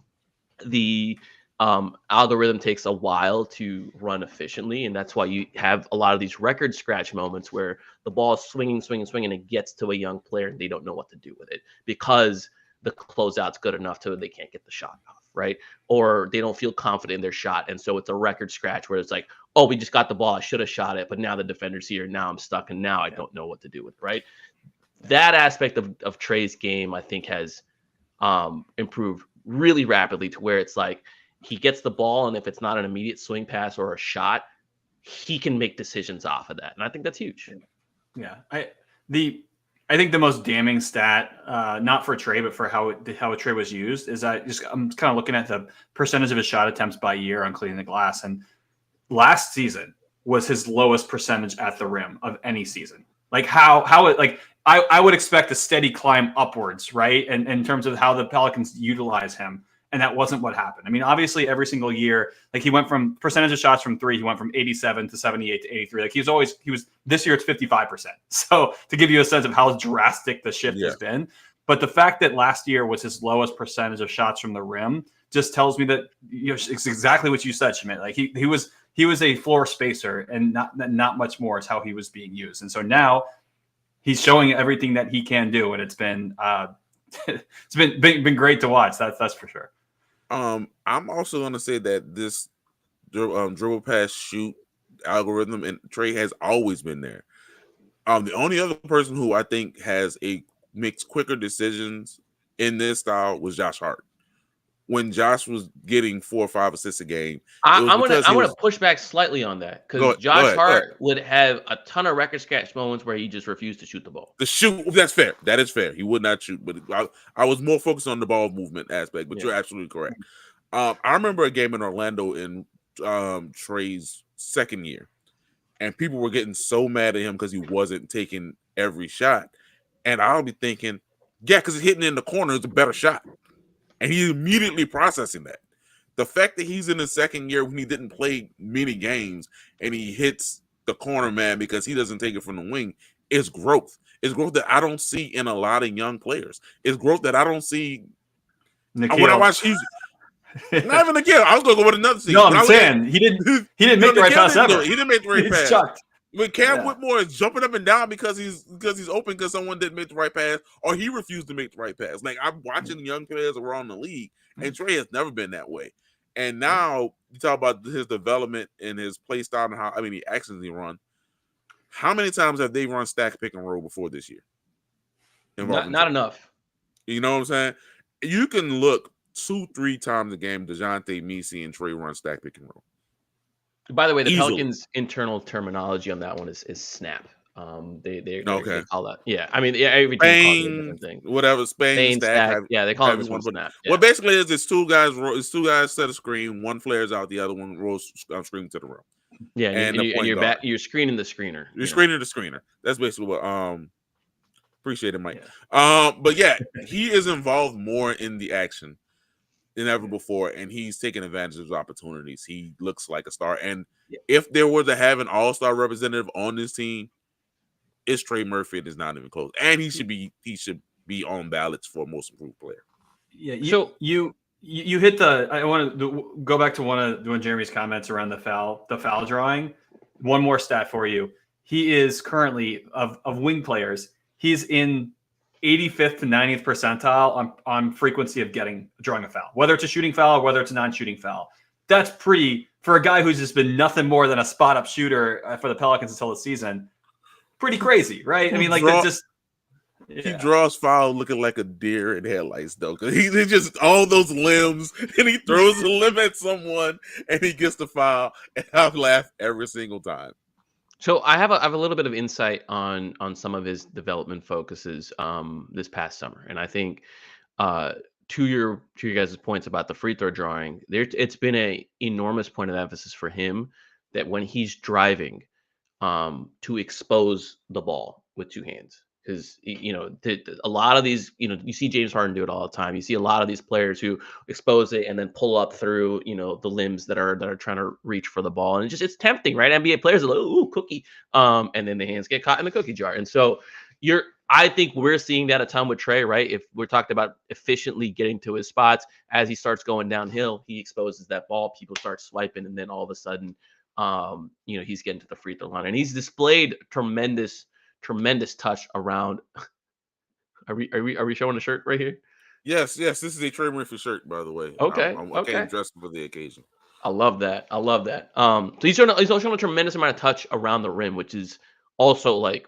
the algorithm takes a while to run efficiently. And that's why you have a lot of these record scratch moments where the ball is swinging, and it gets to a young player and they don't know what to do with it because the closeout's good enough to they can't get the shot off, right? Or they don't feel confident in their shot. And so it's a record scratch where it's like, oh, we just got the ball, I should have shot it, but now the defender's here, now I'm stuck, and now I don't know what to do with it, right? That aspect of Trey's game, I think, has improved really rapidly to where it's like he gets the ball, and if it's not an immediate swing pass or a shot, he can make decisions off of that. And I think that's huge. Yeah. I think the most damning stat, not for Trey, but for how Trey was used, is I'm kind of looking at the percentage of his shot attempts by year on cleaning the glass. And last season was his lowest percentage at the rim of any season. Like, I would expect a steady climb upwards, right? And in terms of how the Pelicans utilize him. And that wasn't what happened. I mean, obviously every single year, like, he went from percentage of shots from 3, he went from 87 to 78 to 83. Like, he was this year it's 55%. So to give you a sense of how drastic the shift has been, But the fact that last year was his lowest percentage of shots from the rim just tells me that it's exactly what you said, Schmidt. Like he was a floor spacer, and not much more is how he was being used. And so now he's showing everything that he can do, and it's been it's been great to watch. That's for sure. I'm also going to say that this dribble pass shoot algorithm and Trey has always been there. The only other person who I think makes quicker decisions in this style was Josh Hart. When Josh was getting 4 or 5 assists a game, I'm gonna push back slightly on that, because Josh Hart would have a ton of record scratch moments where he just refused to shoot the ball. The shoot, that's fair. That is fair. He would not shoot, but I was more focused on the ball movement aspect. But you're absolutely correct. I remember a game in Orlando in Trey's second year, and people were getting so mad at him because he wasn't taking every shot. And I'll be thinking, yeah, because hitting in the corner is a better shot. And he's immediately processing that. The fact that he's in his second year when he didn't play many games and he hits the corner man because he doesn't take it from the wing is growth. It's growth that I don't see in a lot of young players. It's growth that I don't see when I watch Houston. Not even Nikhil. I was going to go with another team. No, I'm saying he didn't make the right pass ever. He didn't make the right pass. Chucked. When Cam Whitmore is jumping up and down because he's open because someone didn't make the right pass, or he refused to make the right pass. Like, I'm watching young players around the league, and Trey has never been that way. And now you talk about his development and his play style and the actions he run. How many times have they run stack pick and roll before this year? Not enough. You know what I'm saying? You can look 2-3 times a game. DeJounte, Messi, and Trey run stack pick and roll. By the way, the Pelicans' internal terminology on that one is snap. They call that. Yeah, I mean, every team calls it a different thing. Whatever, Spain stack. They call it this one snap. Yeah. What basically is it's two guys set a screen, one flares out, the other one rolls screen to the rim. Yeah, and you're screening the screener. You're screening the screener. That's basically what. Appreciate it, Mike. Yeah. But yeah, he is involved more in the action than ever before, and he's taking advantage of his opportunities. He looks like a star. And if there were to have an all-star representative on this team, it's Trey Murphy. It is not even close. And he should be on ballots for most improved player. Yeah. You hit the. I want to go back to one of Jeremy's comments around the foul drawing. One more stat for you. He is currently of wing players. He's in 85th to 90th percentile on frequency of drawing a foul, whether it's a shooting foul or whether it's a non-shooting foul. That's pretty, for a guy who's just been nothing more than a spot-up shooter for the Pelicans until the season, pretty crazy, right? I mean, like, that's just... Yeah. He draws foul looking like a deer in headlights, though, because he just all those limbs, and he throws a limb at someone, and he gets the foul, and I laugh every single time. So I have a little bit of insight on some of his development focuses this past summer, and I think to your guys' points about the free throw drawing, it's been a enormous point of emphasis for him that when he's driving, to expose the ball with two hands. Because, a lot of these, you see James Harden do it all the time. You see a lot of these players who expose it and then pull up through, the limbs that are trying to reach for the ball. And it's tempting, right? NBA players are like, ooh, cookie. And then the hands get caught in the cookie jar. And so I think we're seeing that a ton with Trey, right? If we're talking about efficiently getting to his spots, as he starts going downhill, he exposes that ball, people start swiping, and then all of a sudden, he's getting to the free throw line. And he's displayed tremendous touch around. Are we showing a shirt right here? Yes. This is a Trey Murphy shirt, by the way. Okay. I came dressed for the occasion. I love that. So he's also showing a tremendous amount of touch around the rim, which is also, like,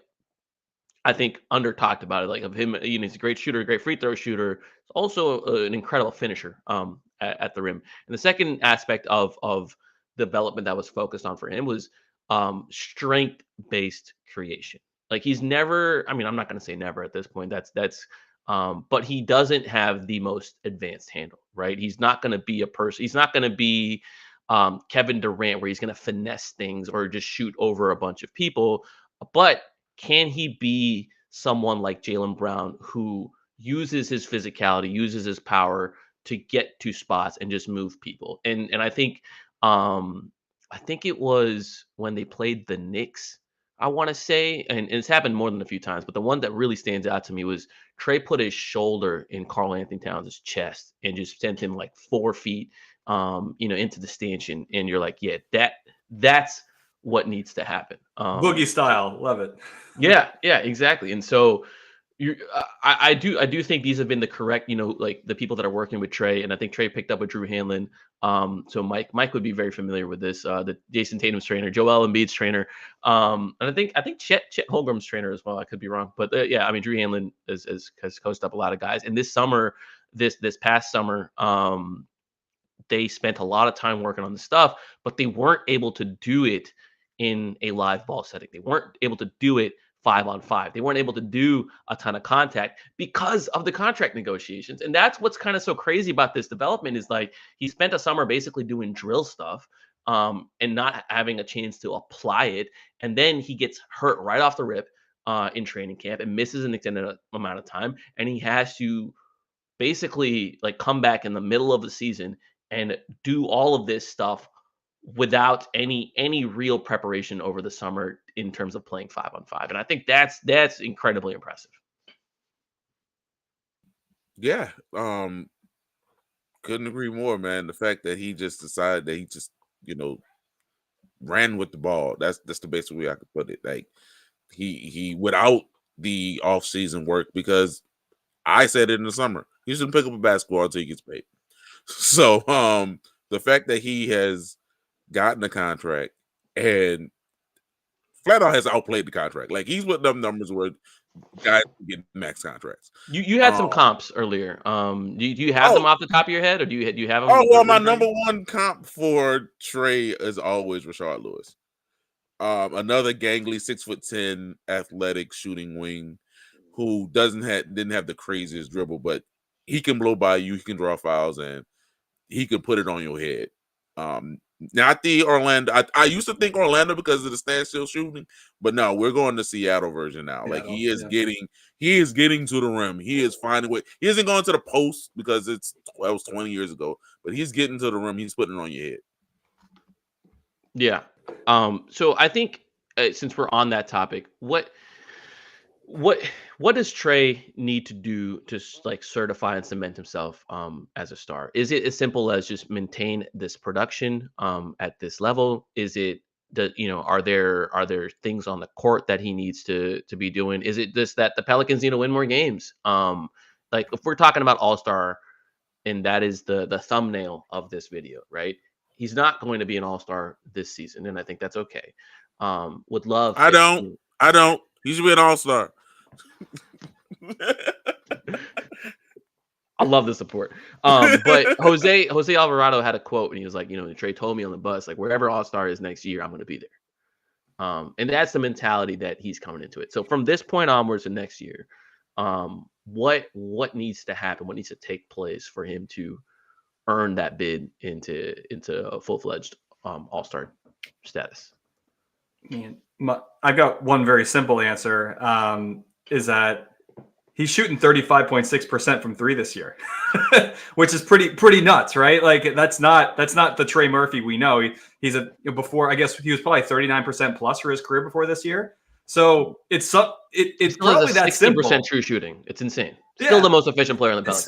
I think under talked about it. Like, of him, he's a great shooter, a great free throw shooter. Also an incredible finisher at the rim. And the second aspect of development that was focused on for him was strength-based creation. Like, he's never, I'm not going to say never at this point. But he doesn't have the most advanced handle, right? He's not going to be a person. He's not going to be Kevin Durant, where he's going to finesse things or just shoot over a bunch of people. But can he be someone like Jaylen Brown, who uses his physicality, uses his power to get to spots and just move people? And I think it was when they played the Knicks. I want to say, and it's happened more than a few times, but the one that really stands out to me was Trey put his shoulder in Karl Anthony Towns' chest and just sent him like 4 feet, into the stanchion. And you're like, yeah, that's what needs to happen. Boogie style, love it. Yeah, exactly. And so I do think these have been the correct, like the people that are working with Trey, and I think Trey picked up with Drew Hanlon. So Mike would be very familiar with this. The Jason Tatum's trainer, Joel Embiid's trainer, and I think Chet Holmgren's trainer as well. I could be wrong, but yeah, I mean Drew Hanlon has coached up a lot of guys. And this summer, this past summer, they spent a lot of time working on the stuff, but they weren't able to do it in a live ball setting. They weren't able to do it 5-on-5. They weren't able to do a ton of contact because of the contract negotiations. And that's what's kind of so crazy about this development is like he spent a summer basically doing drill stuff and not having a chance to apply it. And then he gets hurt right off the rip in training camp and misses an extended amount of time. And he has to basically like come back in the middle of the season and do all of this stuff without any real preparation over the summer in terms of playing 5-on-5. And I think that's incredibly impressive. Yeah. Couldn't agree more, man. The fact that he just decided that he just, ran with the ball. That's the best way I could put it. Like he without the off-season work, because I said it in the summer, he shouldn't pick up a basketball until he gets paid. So the fact that he has gotten a contract and flat out has outplayed the contract. Like he's with them numbers where guys get max contracts. You had some comps earlier. Do you have them off the top of your head, or do you have them? Oh well, my number one comp for Trey is always Rashard Lewis. Another gangly 6'10" athletic shooting wing who didn't have the craziest dribble, but he can blow by you, he can draw fouls, and he could put it on your head. Not the Orlando. I used to think Orlando because of the standstill shooting, but no, we're going to Seattle version now. Like he is getting to the rim. He is finding way. He isn't going to the post because that was 20 years ago, but he's getting to the rim. He's putting it on your head. Yeah. So I think since we're on that topic, what does Trey need to do to like certify and cement himself as a star? Is it as simple as just maintain this production at this level? Is it are there things on the court that he needs to be doing? Is it just that the Pelicans need to win more games? Like if we're talking about Allstar, and that is the thumbnail of this video, right? He's not going to be an All-Star this season, and I think that's okay. Would love. I don't. He should be an All-Star. I love the support. But Jose Alvarado had a quote, and he was like, Trey told me on the bus, like wherever All-Star is next year, I'm going to be there. And that's the mentality that he's coming into it. So from this point onwards to next year, what needs to happen? What needs to take place for him to earn that bid into a full-fledged All-Star status? I've got one very simple answer. Is that he's shooting 35.6% from three this year, which is pretty nuts, right? Like that's not the Trey Murphy we know. Before, I guess he was probably 39% plus for his career before this year. So it's probably that 60% true shooting. It's insane. Still the most efficient player in the Pelicans.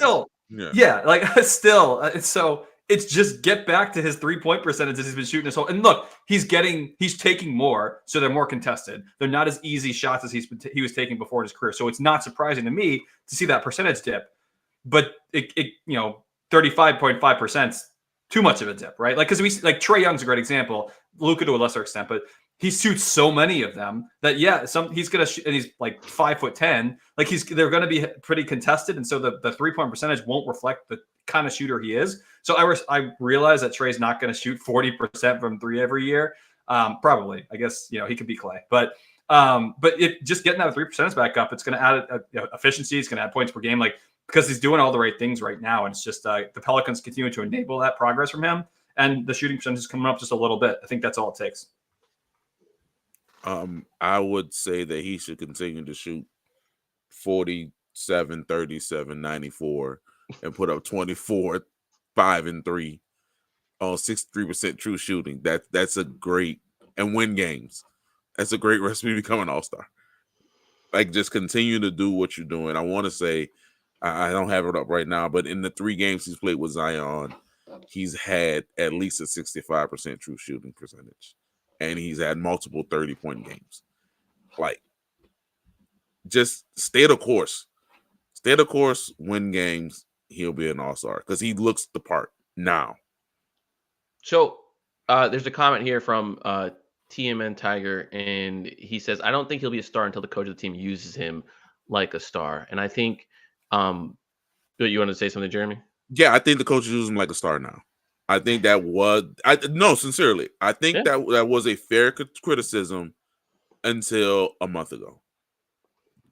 So it's just get back to his 3-point percentages he's been shooting this whole. And look, he's taking more, so they're more contested. They're not as easy shots as he was taking before in his career. So it's not surprising to me to see that percentage dip. But 35.5% is too much of a dip, right? Like because Trae Young's a great example, Luka to a lesser extent, but he shoots so many of them that he's gonna shoot, and he's like 5'10". Like they're gonna be pretty contested, and so the 3-point percentage won't reflect the kind of shooter he is. So I realize that Trey's not going to shoot 40% from three every year. Probably, I guess he could be Clay, but just getting that 3% back up, it's going to add efficiency. It's going to add points per game, like because he's doing all the right things right now, and it's just the Pelicans continue to enable that progress from him, and the shooting percentage is coming up just a little bit. I think that's all it takes. I would say that he should continue to shoot 47, 37, 94. And put up 24, 5 and 3 on 63% true shooting. That's a great, and win games. That's a great recipe to become an all-star. Like, just continue to do what you're doing. I want to say, I don't have it up right now, but in the 3 games he's played with Zion, he's had at least a 65% true shooting percentage, and he's had multiple 30-point games. Like, just stay the course. Stay the course, win games. He'll be an all-star because he looks the part now. So there's a comment here from TMN Tiger, and he says, I don't think he'll be a star until the coach of the team uses him like a star. And I think, you want to say something, Jeremy? Yeah, I think the coach uses him like a star now. I think that was, sincerely, I think that was a fair criticism until a month ago.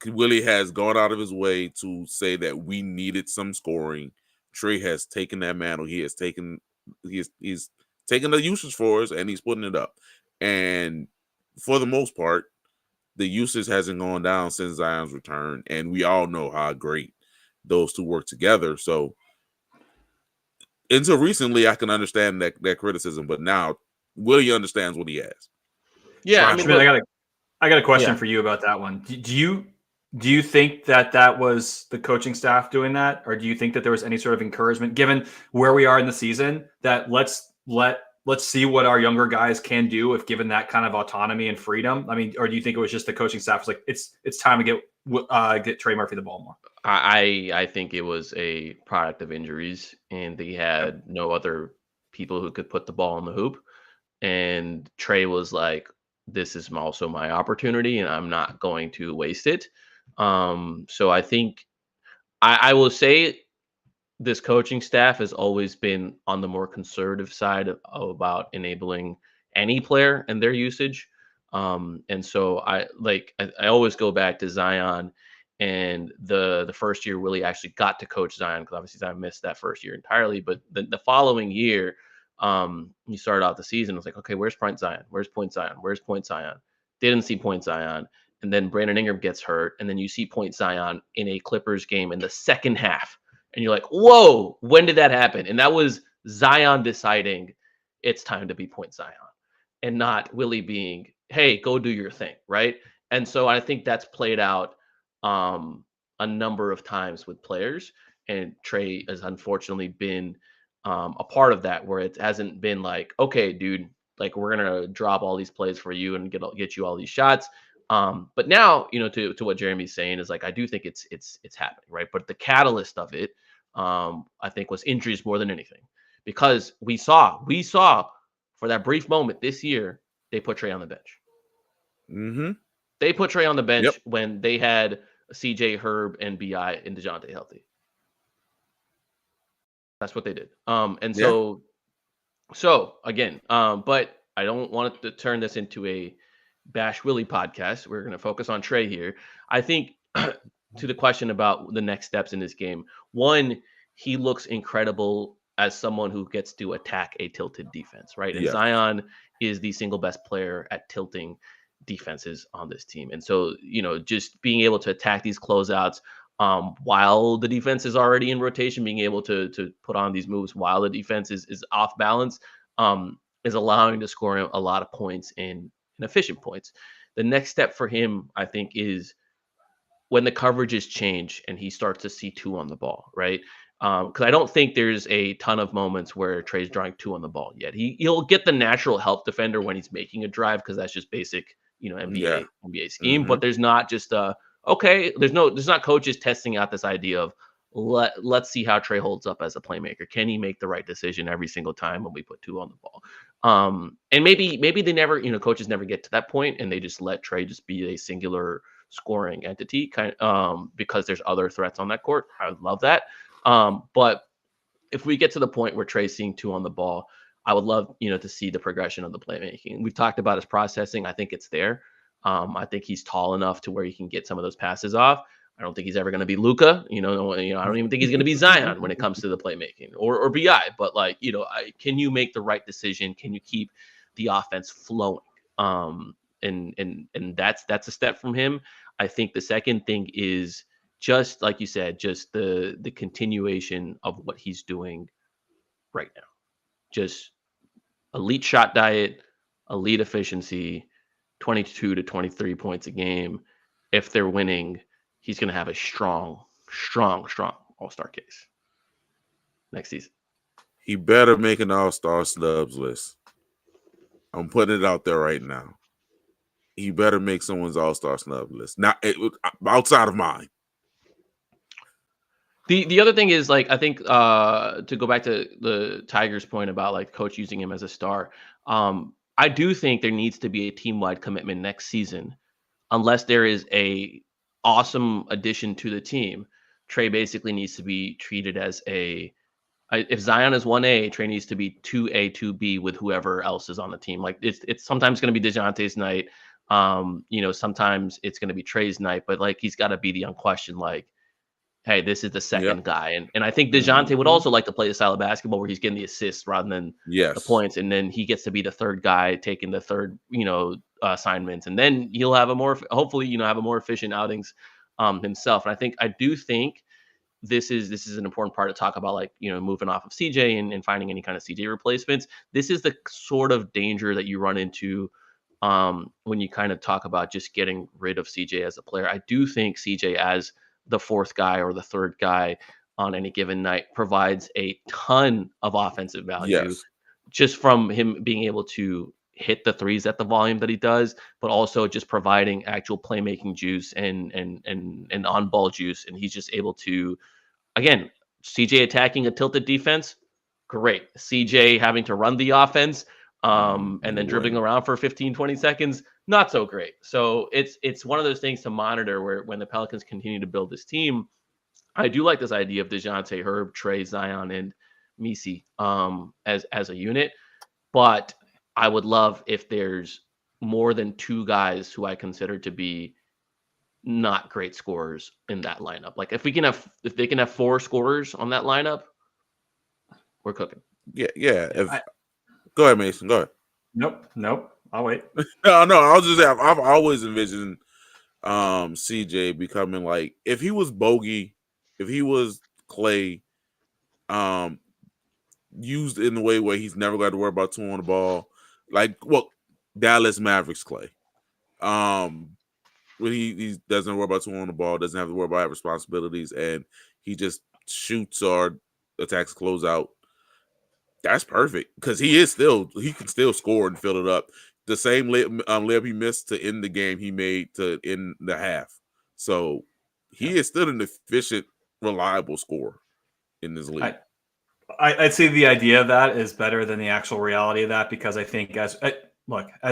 Willie has gone out of his way to say that we needed some scoring. Trey has taken that mantle. He's taken the usage for us, and he's putting it up. And for the most part, the usage hasn't gone down since Zion's return, and we all know how great those two work together. So until recently, I can understand that criticism, but now Willie understands what he has. Yeah, I mean, I got a question for you about that one. Do you think that was the coaching staff doing that, or do you think that there was any sort of encouragement, given where we are in the season, that let's see what our younger guys can do if given that kind of autonomy and freedom? I mean, or do you think it was just the coaching staff was like, it's time to get Trey Murphy the ball more? I think it was a product of injuries, and they had no other people who could put the ball in the hoop. And Trey was like, this is also my opportunity, and I'm not going to waste it. So I think I will say this coaching staff has always been on the more conservative side about enabling any player and their usage. And so I always go back to Zion and the first year Willie actually got to coach Zion, because obviously Zion missed that first year entirely. But the following year, he started out the season. It was like, okay, where's Point Zion? Where's Point Zion? Where's Point Zion? Didn't see Point Zion. And then Brandon Ingram gets hurt. And then you see Point Zion in a Clippers game in the second half. And you're like, whoa, when did that happen? And that was Zion deciding it's time to be Point Zion, and not Willie being, hey, go do your thing, right? And so I think that's played out a number of times with players. And Trey has unfortunately been a part of that, where it hasn't been like, okay, dude, like we're going to drop all these plays for you and get you all these shots. But now, to what Jeremy's saying is like, I do think it's happening, right? But the catalyst of it, I think, was injuries more than anything, because we saw for that brief moment this year, they put Trey on the bench. Mm-hmm. They put Trey on the bench when they had CJ, Herb, and BI and DeJounte healthy. That's what they did. So again, but I don't want to turn this into a Bash Willie podcast. We're going to focus on Trey here. I think to the question about the next steps in this game, one, he looks incredible as someone who gets to attack a tilted defense, right? And Zion is the single best player at tilting defenses on this team. And so, just being able to attack these closeouts while the defense is already in rotation, being able to put on these moves while the defense is off balance, is allowing to score a lot of points and efficient points. The next step for him, I think, is when the coverages change and he starts to see 2 on the ball, right? Because I don't think there's a ton of moments where Trey's drawing 2 on the ball yet. He'll get the natural help defender when he's making a drive, because that's just basic, NBA scheme. But there's not just there's not coaches testing out this idea of let's see how Trey holds up as a playmaker. Can he make the right decision every single time when we put 2 on the ball? And maybe they never, coaches never get to that point, and they just let Trey just be a singular scoring entity, because there's other threats on that court. I would love that. But if we get to the point where Trey's seeing 2 on the ball, I would love, to see the progression of the playmaking. We've talked about his processing. I think it's there. I think he's tall enough to where he can get some of those passes off. I don't think he's ever going to be Luka. I don't even think he's going to be Zion when it comes to the playmaking, or BI. But can you make the right decision? Can you keep the offense flowing? And that's a step from him. I think the second thing is, just like you said, just the continuation of what he's doing right now. Just elite shot diet, elite efficiency, 22 to 23 points a game, if they're winning, he's going to have a strong All-Star case next season. He better make an All-Star snubs list. I'm putting it out there right now. He better make someone's All-Star snub list. Not outside of mine. The other thing is, like, I think to go back to the Tigers' point about like coach using him as a star, I do think there needs to be a team-wide commitment next season, unless there is a awesome addition to the team. Trey basically needs to be treated as if Zion is 1A, Trey needs to be 2A, 2B with whoever else is on the team. Like it's sometimes going to be DeJounte's night. Sometimes it's going to be Trey's night, but like he's got to be the unquestioned, like, hey, this is the second guy. And I think DeJounte would also like to play the style of basketball where he's getting the assists rather than the points. And then he gets to be the third guy taking the third, assignments. And then he'll have hopefully have a more efficient outings himself. And I do think this is an important part to talk about, like, moving off of CJ and finding any kind of CJ replacements. This is the sort of danger that you run into when you kind of talk about just getting rid of CJ as a player. I do think CJ as the fourth guy or the third guy on any given night provides a ton of offensive value just from him being able to hit the threes at the volume that he does, but also just providing actual playmaking juice and on-ball juice. And he's just able to, again, CJ attacking a tilted defense, great. CJ having to run the offense and then dribbling around for 15, 20 seconds, not so great. So it's one of those things to monitor where when the Pelicans continue to build this team, I do like this idea of DeJounte, Herb, Trey, Zion, and Misi as a unit. But I would love if there's more than two guys who I consider to be not great scorers in that lineup. Like if they can have four scorers on that lineup, we're cooking. Yeah. Go ahead, Mason. Go ahead. Nope. I'll wait. No. I was just saying, I've always envisioned CJ becoming like, if he was Bogey, if he was Clay, used in the way where he's never got to worry about two on the ball, like what Dallas Mavericks Clay. When he doesn't worry about two on the ball, doesn't have to worry about responsibilities, and he just shoots or attacks closeout. That's perfect because he can still score and fill it up. The same layup he missed to end the game, he made to end the half. So he is still an efficient, reliable scorer in this league. I'd say the idea of that is better than the actual reality of that, because I think as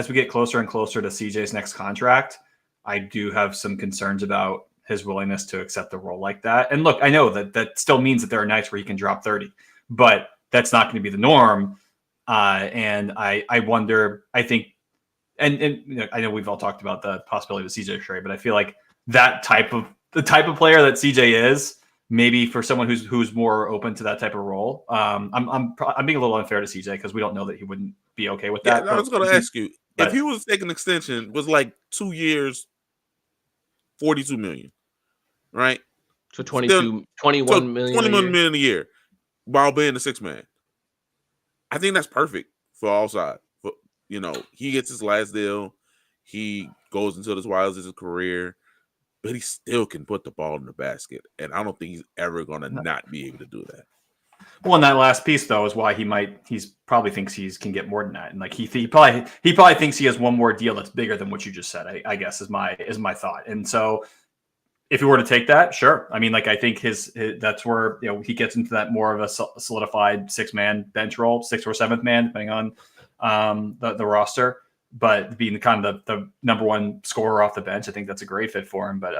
we get closer and closer to CJ's next contract, I do have some concerns about his willingness to accept a role like that. And look, I know that still means that there are nights where he can drop 30, but that's not going to be the norm. And I wonder, I think, and I know we've all talked about the possibility of CJ Trey, but I feel like the type of player that CJ is, maybe for someone who's more open to that type of role. I'm being a little unfair to CJ because we don't know that he wouldn't be okay with that. Yeah, I was going to ask you, if he was taking an extension, was like 2 years, $42 million, right? So 21 million. 21 million a year while being the sixth man. I think that's perfect for all sides. He gets his last deal. He goes into his wilds of his career, but he still can put the ball in the basket. And I don't think he's ever going to not be able to do that. Well, and that last piece though is why he's probably thinks he can get more than that, and like he probably thinks he has one more deal that's bigger than what you just said. I guess is my thought. And so if he were to take that, sure. I mean, like I think his that's where he gets into that more of a solidified 6-man bench role, 6th or 7th man, depending on the roster. But being the kind of the number one scorer off the bench, I think that's a great fit for him. But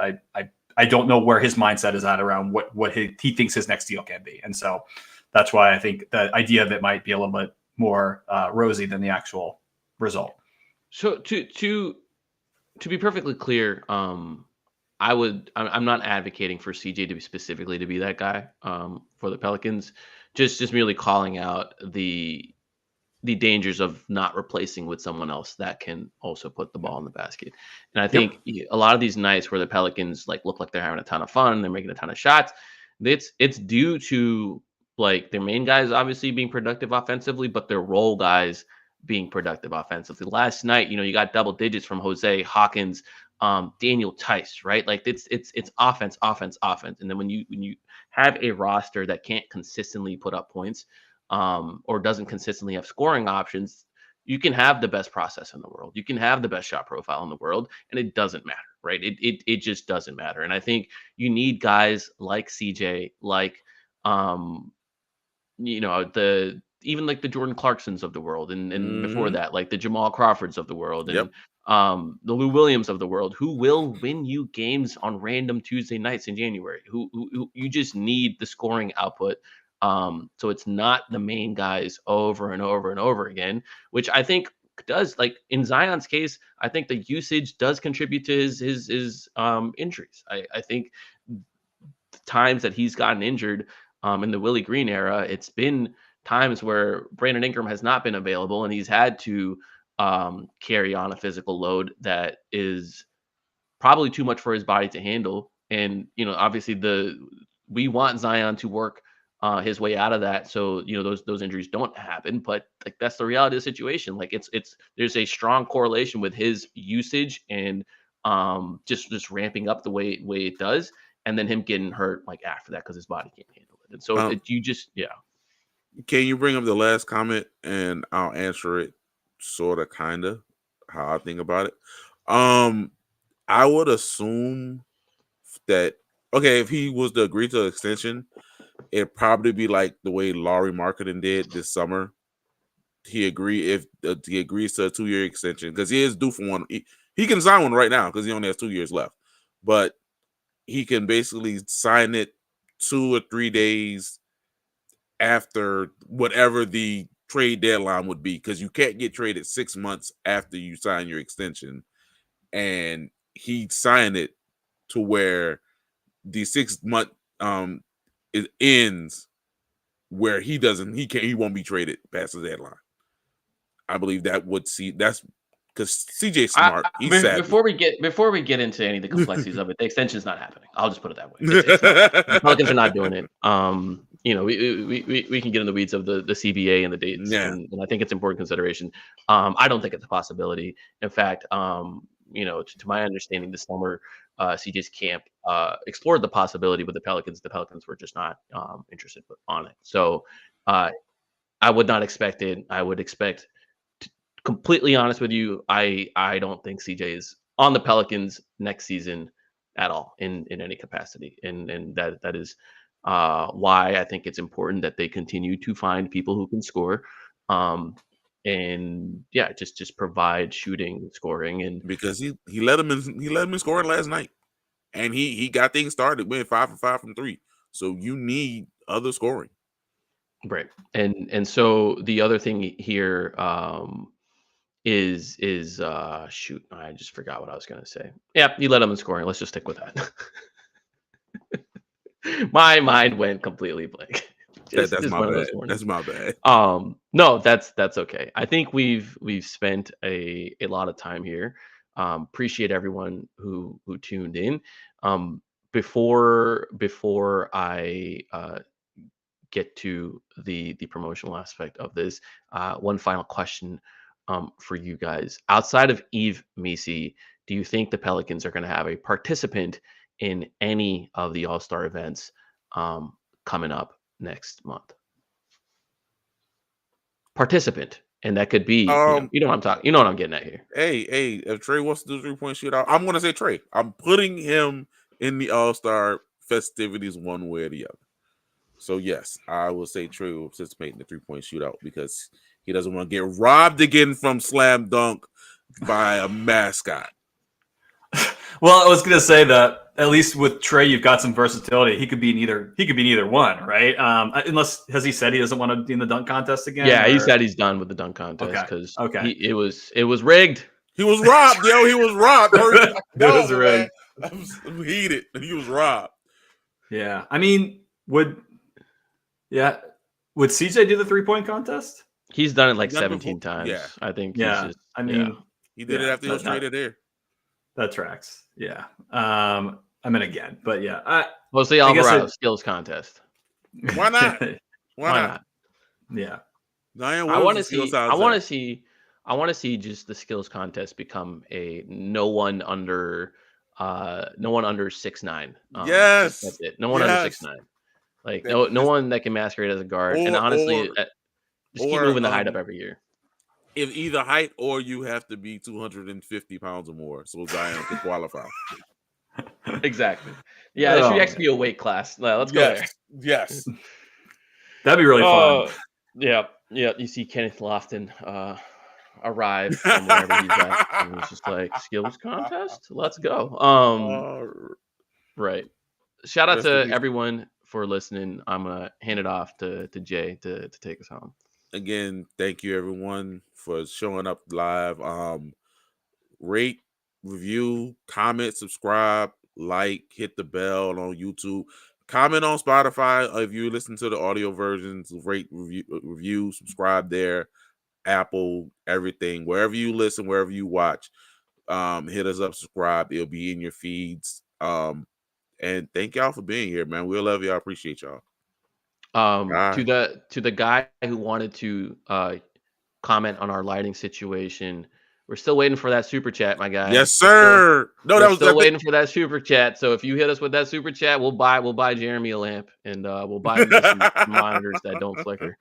I don't know where his mindset is at around what he thinks his next deal can be. And so that's why I think the idea of it might be a little bit more rosy than the actual result. So to be perfectly clear, I'm not advocating for CJ to be specifically to be that guy for the Pelicans. Just merely calling out the dangers of not replacing with someone else that can also put the ball in the basket. And I think a lot of these nights where the Pelicans look like they're having a ton of fun, they're making a ton of shots, it's due to their main guys obviously being productive offensively, but their role guys being productive offensively. Last night, you got double digits from Jose, Hawkins, Daniel Tice, right? Like it's offense, offense, offense. And then when you have a roster that can't consistently put up points, or doesn't consistently have scoring options, you can have the best process in the world. You can have the best shot profile in the world, and it doesn't matter, right? It just doesn't matter. And I think you need guys like CJ, like even like the Jordan Clarksons of the world, and before that, like the Jamal Crawfords of the world, and the Lou Williams of the world, who will win you games on random Tuesday nights in January. Who you just need the scoring output. So it's not the main guys over and over and over again, which I think does, like in Zion's case, I think the usage does contribute to his injuries. I think the times that he's gotten injured in the Willie Green era, it's been times where Brandon Ingram has not been available, and he's had to carry on a physical load that is probably too much for his body to handle. And obviously we want Zion to work his way out of that, so those injuries don't happen. But like that's the reality of the situation. Like it's there's a strong correlation with his usage and just ramping up the way it does, and then him getting hurt like after that because his body can't handle it. And so Can you bring up the last comment and I'll answer it sort of kind of how I think about it. I would assume that if he was to agree to an extension, it'd probably be like the way Laurie Marketing did this summer. He agrees to a 2-year extension because he is due for one. He can sign one right now because he only has 2 years left, but he can basically sign it 2 or 3 days after whatever the trade deadline would be, because you can't get traded 6 months after you sign your extension. And he signed it to where the 6 month it ends where he won't be traded past the deadline. I believe that's because CJ's smart. He's savvy. Before we get into any of the complexities of it, the extension's not happening. I'll just put it that way. It's not. The Pelicans are not doing it. We can get in the weeds of the CBA and the dates, and I think it's important consideration. I don't think it's a possibility. In fact, to my understanding, this summer, CJ's camp explored the possibility with the Pelicans. The Pelicans were just not interested on it. So I would not expect it. I would expect, completely honest with you, I don't think CJ is on the Pelicans next season at all in any capacity, and that is why I think it's important that they continue to find people who can score, and just provide shooting, scoring, and because he let him in scoring last night, and he got things started, went 5 for 5 from 3. So you need other scoring, right? And so the other thing here is shoot, I just forgot what I was going to say. Yeah, you let him in scoring. Let's just stick with that. My mind went completely blank. That's my bad. That's my bad. No, that's okay. I think we've spent a lot of time here. Appreciate everyone who tuned in. Before I get to the promotional aspect of this, one final question for you guys. Outside of Yves Missi, do you think the Pelicans are going to have a participant in any of the All-Star events coming up next month? Participant, and that could be you know what I'm talking. You know what I'm getting at here. Hey, if Trey wants to do 3-point shootout, I'm going to say Trey. I'm putting him in the All-Star festivities one way or the other. So yes, I will say Trey will participate in the 3-point shootout because he doesn't want to get robbed again from slam dunk by a mascot. Well, I was going to say that at least with Trey, you've got some versatility. He could be in either one, right? Unless, has he said he doesn't want to be in the dunk contest again? Yeah, he said he's done with the dunk contest because it was rigged. He was robbed, yo. He was robbed. It was rigged. I'm heated. He was robbed. Yeah, I mean, would CJ do the 3-point contest? He's done it like 17 times. Yeah, I think. Yeah, he did it after he was traded there. That tracks. Yeah. I mean, again, but yeah. Mostly Alvarado skills contest. Why not? Why not? Yeah. I want to see I want to see just the skills contest become a no one under 6'9". Yes, That's it. No one under yes. 6'9". Like That no just, one that can masquerade as a guard. And or honestly, just keep or moving the height up every year. if either height or you have to be 250 pounds or more, so Zion could qualify. Exactly. Yeah, there should actually be a weight class. Let's go there. Yes. That'd be really fun. Yeah. You see Kenneth Lofton arrive from wherever he's at, and he's just like, skills contest. Let's go. Right. Shout out to everyone for listening. I'm gonna hand it off to Jay to take us home. Again, thank you everyone for showing up live. Rate, review, comment, subscribe, like, hit the bell on YouTube. Comment on Spotify if you listen to the audio versions. Rate, review, subscribe there. Apple, everything, wherever you listen, wherever you watch. Hit us up, subscribe. It'll be in your feeds. And thank y'all for being here, man. We love y'all. Appreciate y'all. To the guy who wanted to comment on our lighting situation, we're still waiting for that super chat, my guy. Yes, sir. We're still waiting for that super chat. So if you hit us with that super chat, we'll buy Jeremy a lamp, and we'll buy him some monitors that don't flicker.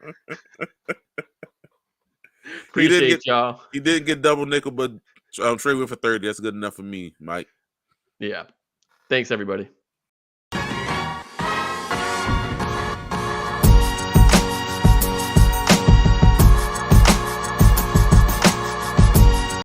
Appreciate y'all. He didn't get double nickel, but Trey went for 30. That's good enough for me, Mike. Yeah. Thanks, everybody.